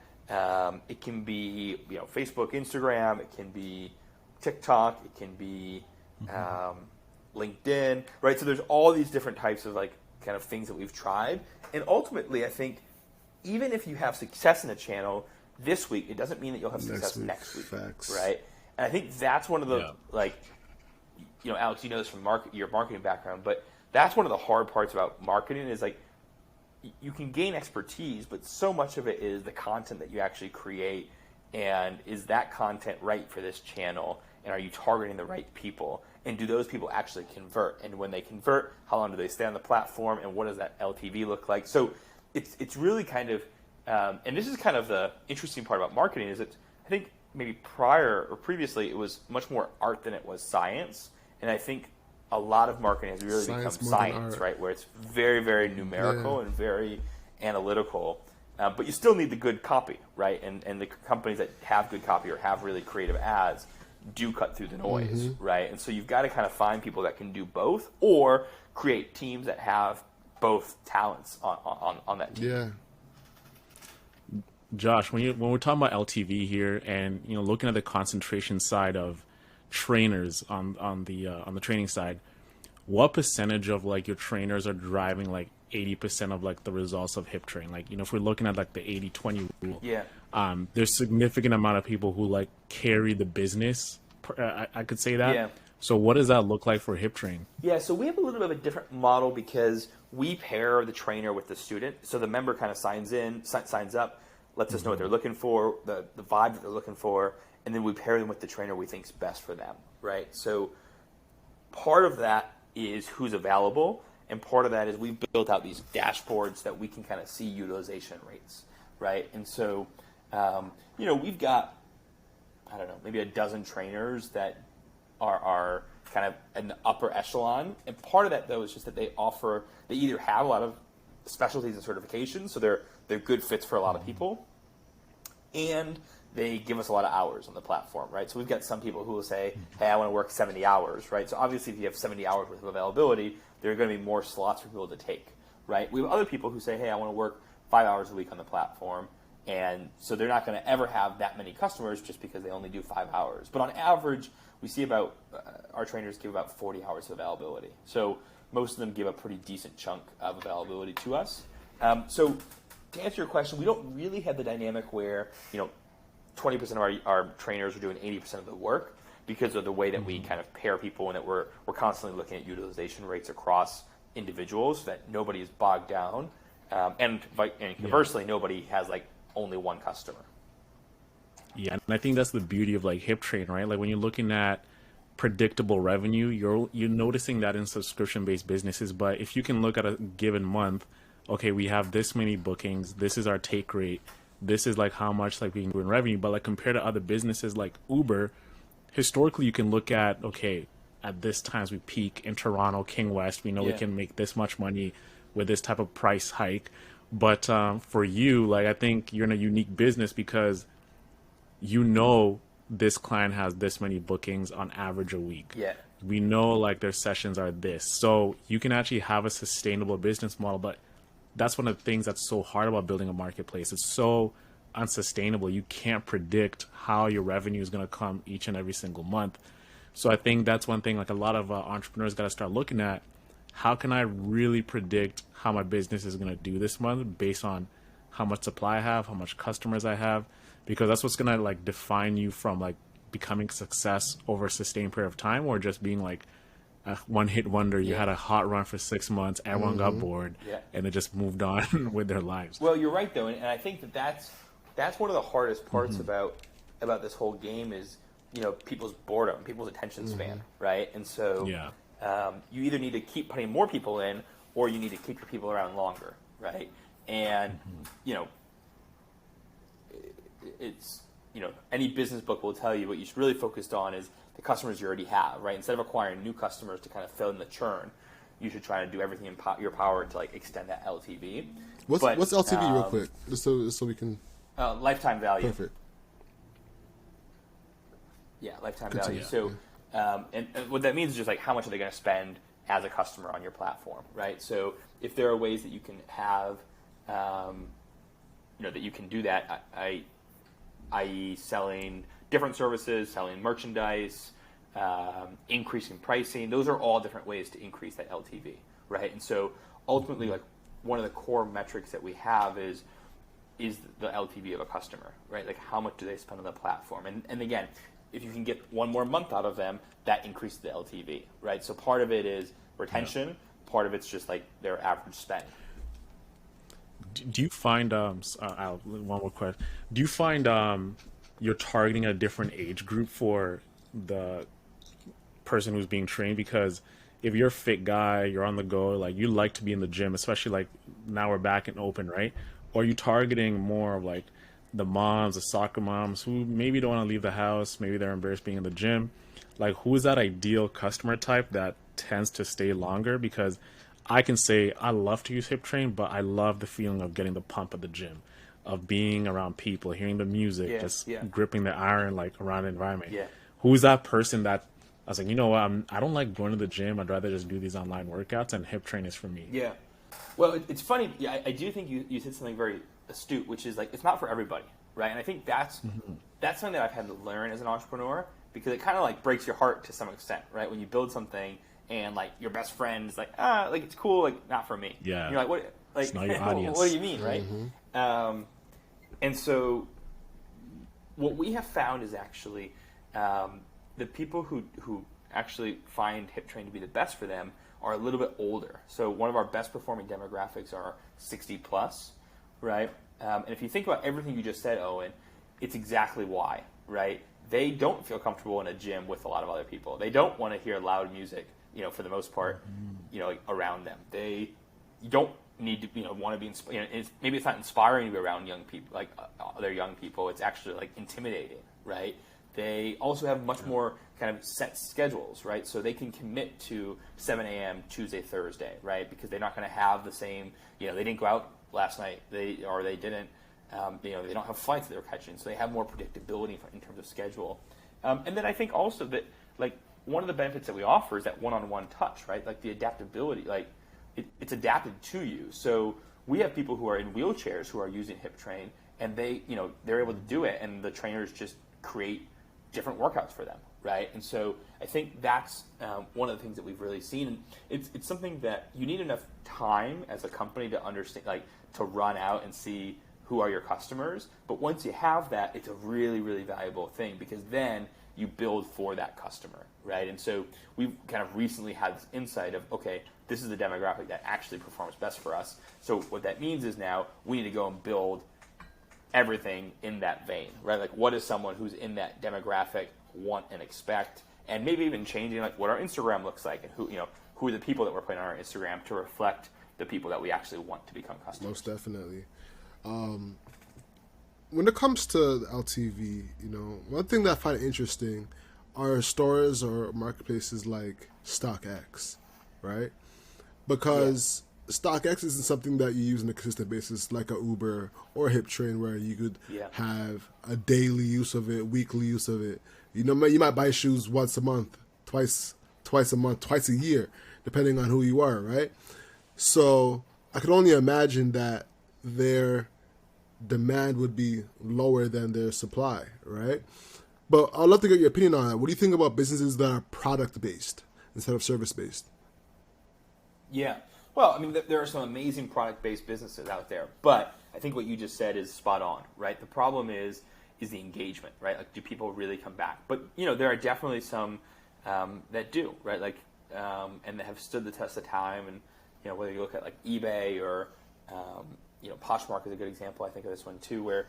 It can be, Facebook, Instagram. It can be TikTok. It can be LinkedIn, right? So there's all these different types of like kind of things that we've tried. And ultimately, I think even if you have success in a channel this week, it doesn't mean that you'll have success next week. Facts. Right? And I think that's one of the Alex, you know this from your marketing background, but that's one of the hard parts about marketing is like you can gain expertise, but so much of it is the content that you actually create And is that content right for this channel? And are you targeting the right people? And do those people actually convert? And when they convert, how long do they stay on the platform? And what does that LTV look like? So it's really kind of, and this is kind of the interesting part about marketing, is that I think maybe prior or previously it was much more art than it was science. And I think a lot of marketing has really become science, right? Where it's very, very numerical and very analytical. But you still need the good copy, right? And the companies that have good copy or have really creative ads do cut through the noise, right? And so you've got to kind of find people that can do both, or create teams that have both talents on that team. Yeah. Josh, when we're talking about LTV here, and looking at the concentration side of trainers on the training side, what percentage of like your trainers are driving like 80% of like the results of Hiptrain? Like, if we're looking at like the 80-20 rule, there's significant amount of people who like carry the business. I could say that. Yeah. So what does that look like for Hiptrain? Yeah, so we have a little bit of a different model because we pair the trainer with the student. So the member kind of signs up, lets us know what they're looking for, the vibe that they're looking for, and then we pair them with the trainer we think's best for them, right? So part of that is who's available, and part of that is we've built out these dashboards that we can kind of see utilization rates, right? And so, we've got, I don't know, maybe a dozen trainers that are kind of in the upper echelon. And part of that, though, is just that they either have a lot of specialties and certifications, so they're good fits for a lot of people, and they give us a lot of hours on the platform, right? So we've got some people who will say, hey, I want to work 70 hours, right? So obviously if you have 70 hours worth of availability, there are going to be more slots for people to take, right? We have other people who say, hey, I want to work 5 hours a week on the platform, and so they're not going to ever have that many customers just because they only do 5 hours. But on average, we see about, our trainers give about 40 hours of availability. So most of them give a pretty decent chunk of availability to us. So to answer your question, we don't really have the dynamic where, 20% of our trainers are doing 80% of the work, because of the way that we kind of pair people, and that we're constantly looking at utilization rates across individuals, so that nobody is bogged down. And conversely, nobody has like only one customer. Yeah, and I think that's the beauty of like Hiptrain, right? Like when you're looking at predictable revenue, you're noticing that in subscription-based businesses. But if you can look at a given month, okay, we have this many bookings, this is our take rate, this is like how much like we can do in revenue. But like compared to other businesses like Uber, historically you can look at, okay, at this times we peak in Toronto, King West, we know we can make this much money with this type of price hike. But for you, like I think you're in a unique business because this client has this many bookings on average a week. Yeah. We know like their sessions are this. So you can actually have a sustainable business model, but that's one of the things that's so hard about building a marketplace. It's so unsustainable. You can't predict how your revenue is going to come each and every single month. So I think that's one thing like a lot of entrepreneurs got to start looking at. How can I really predict how my business is going to do this month based on how much supply I have, how much customers I have? Because that's what's going to like define you from like becoming success over a sustained period of time, or just being like a one-hit wonder. You had a hot run for 6 months, everyone got bored, and they just moved on with their lives. Well, you're right though, and I think that's one of the hardest parts about this whole game is people's boredom, people's attention span, right? And so you either need to keep putting more people in, or you need to keep your people around longer, right? And it's any business book will tell you what you should really focus on is the customers you already have, right? Instead of acquiring new customers to kind of fill in the churn, you should try to do everything in your power to like extend that LTV. What's LTV real quick, just so we can lifetime value. Perfect. Yeah, lifetime value. So and what that means is just like how much are they going to spend as a customer on your platform, right? So if there are ways that you can have that you can do that, i.e. selling different services, selling merchandise, increasing pricing. Those are all different ways to increase that LTV, right? And so ultimately, like one of the core metrics that we have is the LTV of a customer, right? Like how much do they spend on the platform? And again, if you can get one more month out of them, that increases the LTV, right? So part of it is retention, part of it's just like their average spend. Do you find one more question? Do you find you're targeting a different age group for the person who's being trained. Because if you're a fit guy, you're on the go, like you like to be in the gym, especially like now we're back and open, right? Or are you targeting more of like the moms, the soccer moms who maybe don't want to leave the house, maybe they're embarrassed being in the gym? Like, who is that ideal customer type that tends to stay longer? Because I can say I love to use Hiptrain, but I love the feeling of getting the pump at the gym, of being around people, hearing the music, gripping the iron like around the environment. Yeah. Who's that person that I was like, you know what, I don't like going to the gym. I'd rather just do these online workouts, and Hiptrain is for me. Yeah. Well, it's funny. Yeah, I do think you said something very astute, which is like it's not for everybody, right? And I think that's something that I've had to learn as an entrepreneur, because it kind of like breaks your heart to some extent, right? When you build something and like your best friend is like, like it's cool, like not for me. Yeah. And you're like, what? Like, it's not your audience. What do you mean, right? And so, what we have found is actually the people who actually find Hiptrain to be the best for them are a little bit older. So one of our best performing demographics are 60 plus, right? And if you think about everything you just said, Owen, it's exactly why, right? They don't feel comfortable in a gym with a lot of other people. They don't want to hear loud music, for the most part, like around them. They don't need to, want to be, maybe it's not inspiring to be around young people, like other young people. It's actually like intimidating, right? They also have much more kind of set schedules, right? So they can commit to 7 a.m. Tuesday, Thursday, right? Because they're not going to have the same, they didn't go out last night, they didn't, they don't have flights that they're catching, so they have more predictability in terms of schedule. And then I think also that, like, one of the benefits that we offer is that one-on-one touch, right? Like the adaptability, like it's adapted to you. So we have people who are in wheelchairs who are using Hiptrain, and they, they're able to do it, and the trainers just create different workouts for them, right? And so I think that's one of the things that we've really seen. And it's something that you need enough time as a company to understand, like to run out and see who are your customers. But once you have that, it's a really, really valuable thing, because then you build for that customer, right? And so we've kind of recently had this insight of, okay, this is the demographic that actually performs best for us. So what that means is now we need to go and build everything in that vein, right? Like, what does someone who's in that demographic want and expect? And maybe even changing like what our Instagram looks like, and who are the people that we're putting on our Instagram to reflect the people that we actually want to become customers. Most definitely. When it comes to LTV, one thing that I find interesting are stores or marketplaces like StockX, right? Because StockX isn't something that you use on a consistent basis like a Uber or a Hiptrain, where you could have a daily use of it, weekly use of it. You might buy shoes once a month, twice a month, twice a year, depending on who you are, right? So I could only imagine that their demand would be lower than their supply, right? But I'd love to get your opinion on that. What do you think about businesses that are product-based instead of service-based? Yeah. Well, I mean, there are some amazing product-based businesses out there, but I think what you just said is spot on, right? The problem is the engagement, right? Like, do people really come back? But, there are definitely some that do, right? Like, and that have stood the test of time. And, whether you look at, like, eBay or, Poshmark is a good example, I think, of this one, too, where,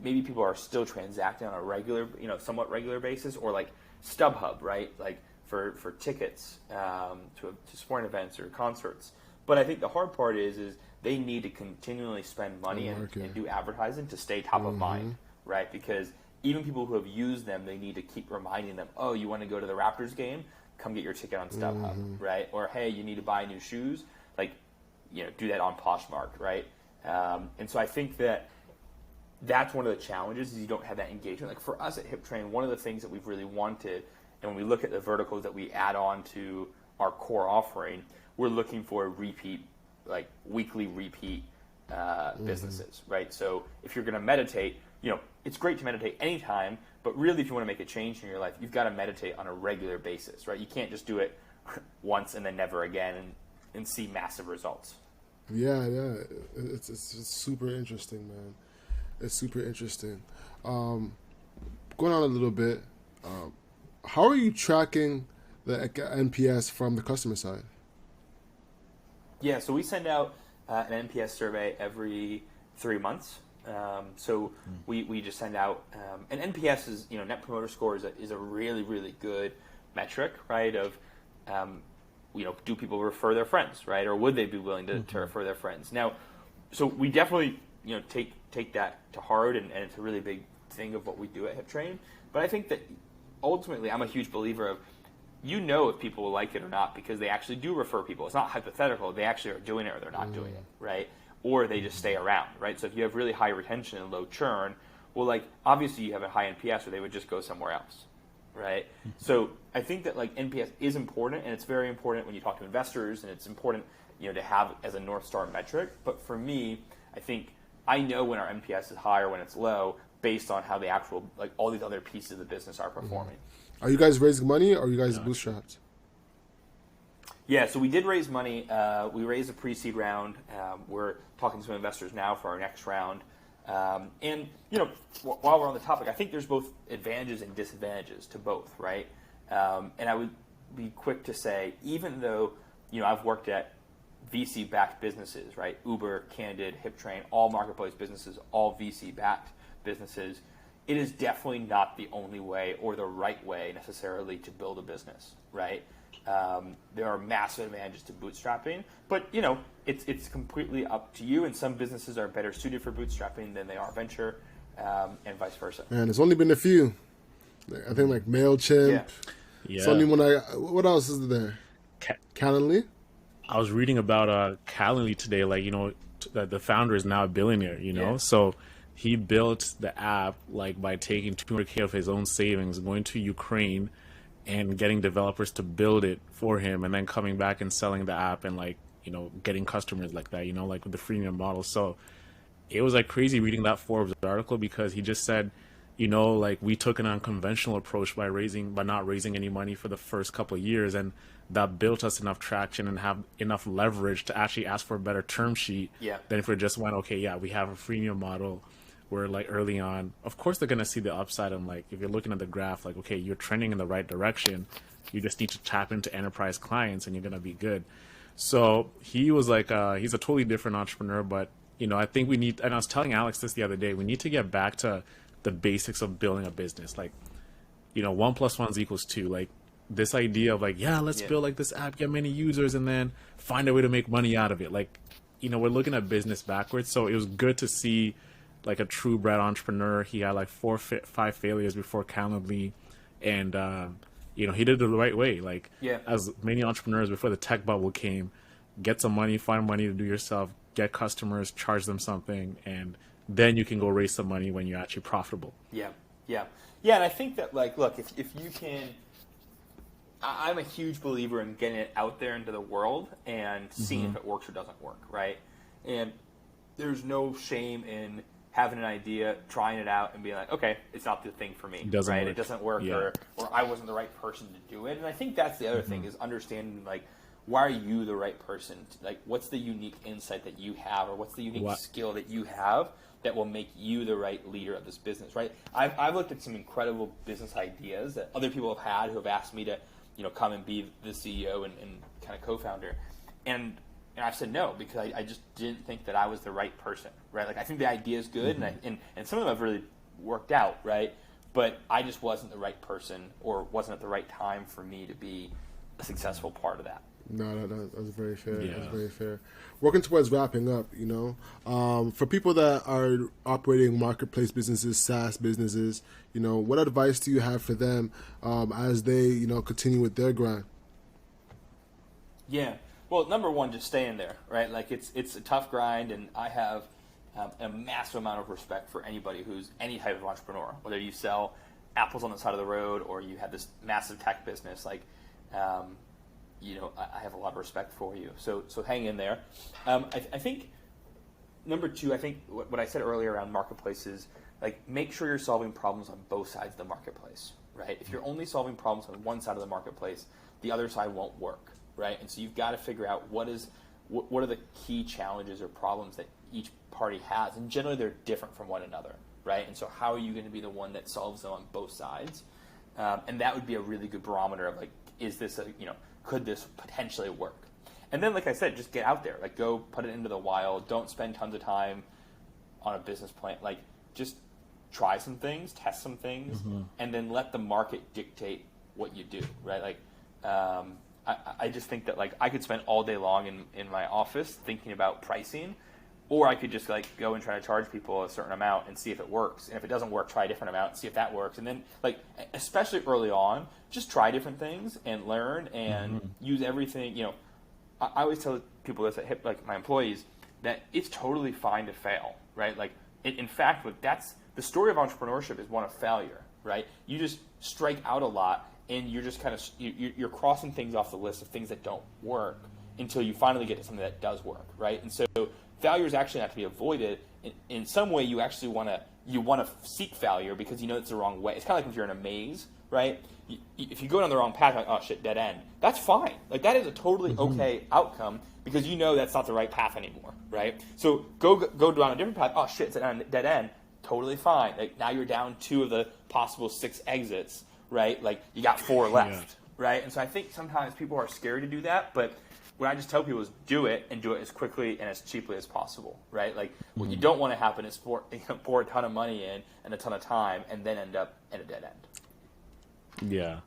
maybe people are still transacting on a regular, somewhat regular basis, or, like, StubHub, right? Like, for tickets to sporting events or concerts. But I think the hard part is they need to continually spend money and do advertising to stay top of mind, right? Because even people who have used them, they need to keep reminding them, oh, you want to go to the Raptors game? Come get your ticket on StubHub, right? Or, hey, you need to buy new shoes? Like, do that on Poshmark, right? And so I think that's one of the challenges, is you don't have that engagement. Like, for us at Hiptrain, one of the things that we've really wanted, and when we look at the verticals that we add on to our core offering, we're looking for repeat, like weekly repeat businesses, right? So if you're going to meditate, it's great to meditate anytime, but really if you want to make a change in your life, you've got to meditate on a regular basis, right? You can't just do it once and then never again and see massive results. Yeah. It's super interesting, man. It's super interesting. Going on a little bit, how are you tracking the NPS from the customer side? Yeah, so we send out an NPS survey every 3 months, So we just send out, and NPS is, Net Promoter Score is a really, really good metric, right? Of, do people refer their friends, right? Or would they be willing to refer their friends? Now, so we definitely, take that to heart, and it's a really big thing of what we do at Hiptrain. But I think that ultimately, I'm a huge believer of, if people will like it or not, because they actually do refer people. It's not hypothetical. They actually are doing it or they're not doing it, right? Or they just stay around, right? So if you have really high retention and low churn, well, obviously you have a high NPS, or they would just go somewhere else, right? So I think that NPS is important, and it's very important when you talk to investors, and it's important, to have as a North Star metric. But for me, I think I know when our NPS is high or when it's low based on how the actual, all these other pieces of the business are performing. Are you guys raising money, or are you guys bootstrapped? Yeah, so we did raise money. We raised a pre-seed round. We're talking to some investors now for our next round. And, while we're on the topic, I think there's both advantages and disadvantages to both, right? And I would be quick to say, even though, I've worked at VC-backed businesses, right? Uber, Candid, Hiptrain, all marketplace businesses, all VC-backed businesses. It is definitely not the only way or the right way necessarily to build a business, right? There are massive advantages to bootstrapping, but it's completely up to you. And some businesses are better suited for bootstrapping than they are venture, and vice versa. Man, there's only been a few. I think MailChimp. Yeah. It's only what else is there? Calendly. I was reading about Calendly today. The founder is now a billionaire. So he built the app by taking $200K of his own savings, going to Ukraine, and getting developers to build it for him, and then coming back and selling the app and getting customers like that, with the freemium model. So it was crazy reading that Forbes article, because he just said, we took an unconventional approach by not raising any money for the first couple of years, and that built us enough traction and have enough leverage to actually ask for a better term sheet than if we just went, we have a freemium model. We're early on. Of course, they're gonna see the upside. And if you're looking at the graph, you're trending in the right direction. You just need to tap into enterprise clients, and you're gonna be good. So he was he's a totally different entrepreneur. But I think we need. And I was telling Alex this the other day. We need to get back to the basics of building a business. 1 + 1 = 2. This idea of let's build this app, get many users, and then find a way to make money out of it. We're looking at business backwards. So it was good to see a true bred entrepreneur. He had 4 or 5 failures before Calendly, and he did it the right way. As many entrepreneurs before the tech bubble came, get some money, find money to do yourself, get customers, charge them something, and then you can go raise some money when you're actually profitable. Yeah. And I think that look, if you can, I'm a huge believer in getting it out there into the world and seeing if it works or doesn't work, right? And there's no shame in having an idea, trying it out, and being okay, it's not the thing for me, right? It doesn't work, or I wasn't the right person to do it. And I think that's the other thing, is understanding why are you the right person? What's the unique insight that you have, or what's the unique skill that you have that will make you the right leader of this business, right? I've looked at some incredible business ideas that other people have had, who have asked me to, come and be the CEO and kind of co-founder, and I've said no, because I just didn't think that I was the right person, right? I think the idea is good, and some of them have really worked out, right? But I just wasn't the right person, or wasn't at the right time for me to be a successful part of that. No, that's very fair. Yeah. That's very fair. Working towards wrapping up, for people that are operating marketplace businesses, SaaS businesses, what advice do you have for them as they, continue with their grind? Yeah. Well, number one, just stay in there, right? It's a tough grind, and I have a massive amount of respect for anybody who's any type of entrepreneur, whether you sell apples on the side of the road or you have this massive tech business. I have a lot of respect for you. So hang in there. I think number two, I think what I said earlier around marketplaces, make sure you're solving problems on both sides of the marketplace, right? If you're only solving problems on one side of the marketplace, the other side won't work, right? And so you've got to figure out what are the key challenges or problems that each party has, and generally they're different from one another, right? And so how are you going to be the one that solves them on both sides? And that would be a really good barometer of is this could this potentially work? And then, like I said, just get out there, go put it into the wild. Don't spend tons of time on a business plan. Like, just try some things, test some things, and then let the market dictate what you do, right? Like, I just think that, like, I could spend all day long in my office thinking about pricing, or I could just, like, go and try to charge people a certain amount and see if it works. And if it doesn't work, try a different amount and see if that works. And then, like, especially early on, just try different things and learn and use everything. You know, I always tell people this at like my employees, that it's totally fine to fail, right? Like, in fact, that's the story of entrepreneurship is one of failure, right? You just strike out a lot, and you're just kind of you're crossing things off the list of things that don't work until you finally get to something that does work, right? And so failure is actually not to be avoided. In some way, you actually want to seek failure because you know it's the wrong way. It's kind of like if you're in a maze, right? If you go down the wrong path, like, oh shit, dead end. That's fine. Like, that is a totally okay outcome because you know that's not the right path anymore, right? So go down a different path. Oh shit, it's a dead end. Totally fine. Like, now you're down 2 of the possible 6 exits, right? Like, you got 4 left, right? And so I think sometimes people are scared to do that, but what I just tell people is do it, and do it as quickly and as cheaply as possible, right? Like, what you don't want to happen is pour a ton of money in and a ton of time and then end up at a dead end. Yeah.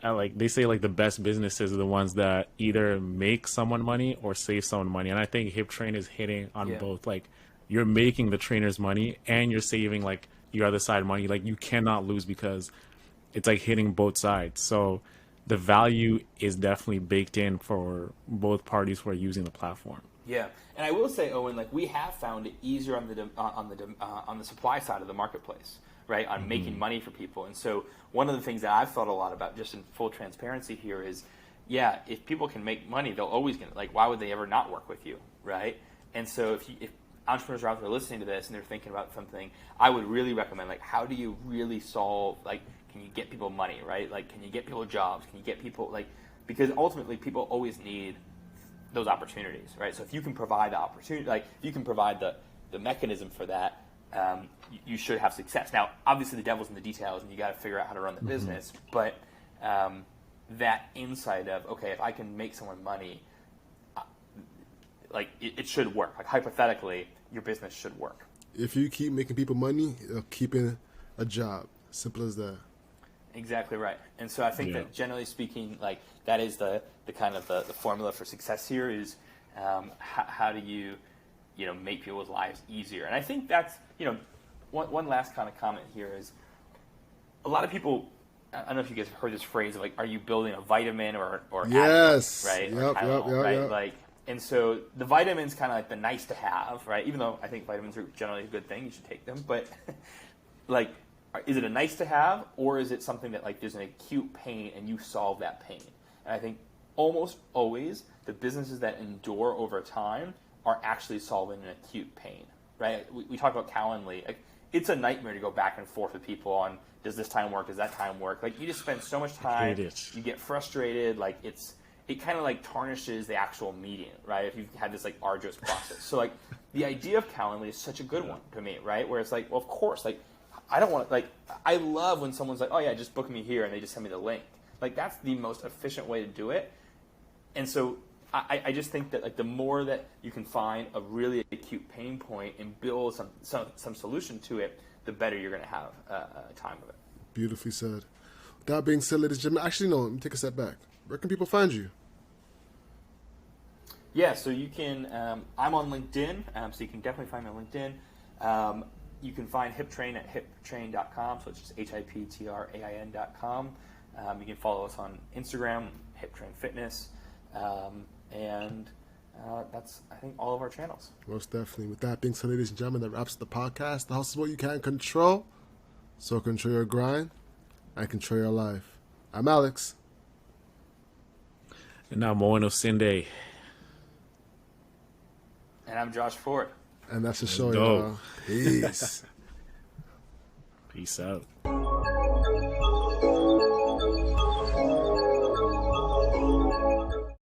Like, they say, like, the best businesses are the ones that either make someone money or save someone money. And I think Hiptrain is hitting on both. Like, you're making the trainers money and you're saving, like, your other side money. Like, you cannot lose because it's, like, hitting both sides. So the value is definitely baked in for both parties who are using the platform. Yeah, and I will say, Owen, like, we have found it easier on the supply side of the marketplace, right? On making money for people. And so one of the things that I've thought a lot about, just in full transparency here, is, yeah, if people can make money, they'll always get, like, why would they ever not work with you, right? And so if entrepreneurs are out there listening to this and they're thinking about something, I would really recommend, like, how do you really solve, like, can you get people money, right? Like, can you get people jobs? Can you get people, like, because ultimately people always need those opportunities, right? So if you can provide the opportunity, like, if you can provide the mechanism for that, you should have success. Now, obviously the devil's in the details and you got to figure out how to run the business, but that insight of, okay, if I can make someone money, like, it should work. Like, hypothetically, your business should work. If you keep making people money, they'll keep in a job. Simple as that. Exactly right. And so I think that, generally speaking, like, that is the kind of the formula for success here is how do you make people's lives easier. And I think that's, one last kind of comment here is a lot of people, I don't know if you guys have heard this phrase of, like, are you building a vitamin or yes, Advil, right? Yep, or Tylenol, right? Yep. Like, and so the vitamin's kind of like the nice to have, right? Even though I think vitamins are generally a good thing, you should take them, but like, is it a nice to have, or is it something that, like, there's an acute pain and you solve that pain? And I think almost always the businesses that endure over time are actually solving an acute pain, right? We talk about Calendly. Like, it's a nightmare to go back and forth with people on, does this time work? Does that time work? Like, you just spend so much time. You get frustrated. Like, it kind of, like, tarnishes the actual meeting, right? If you've had this, like, arduous process. So, like, the idea of Calendly is such a good one to me, right? Where it's like, well, of course, like, I don't want to, like, I love when someone's like, oh yeah, just book me here, and they just send me the link. Like, that's the most efficient way to do it. And so I just think that, like, the more that you can find a really acute pain point and build some solution to it, the better you're going to have time of it. Beautifully said. With that being said, ladies and gentlemen, actually, no, let me take a step back. Where can people find you? Yeah, so you can, I'm on LinkedIn, so you can definitely find me on LinkedIn. You can find Hiptrain at hiptrain.com, so it's just hiptrain.com. You can follow us on Instagram, Hiptrain Fitness, and that's, I think, all of our channels. Most definitely. With that being said, ladies and gentlemen, that wraps up the podcast. The house is what you can control, so control your grind and control your life. I'm Alex. And I'm Owen Osinde. And I'm Josh Ford. And that's the show, y'all. Peace. Peace out.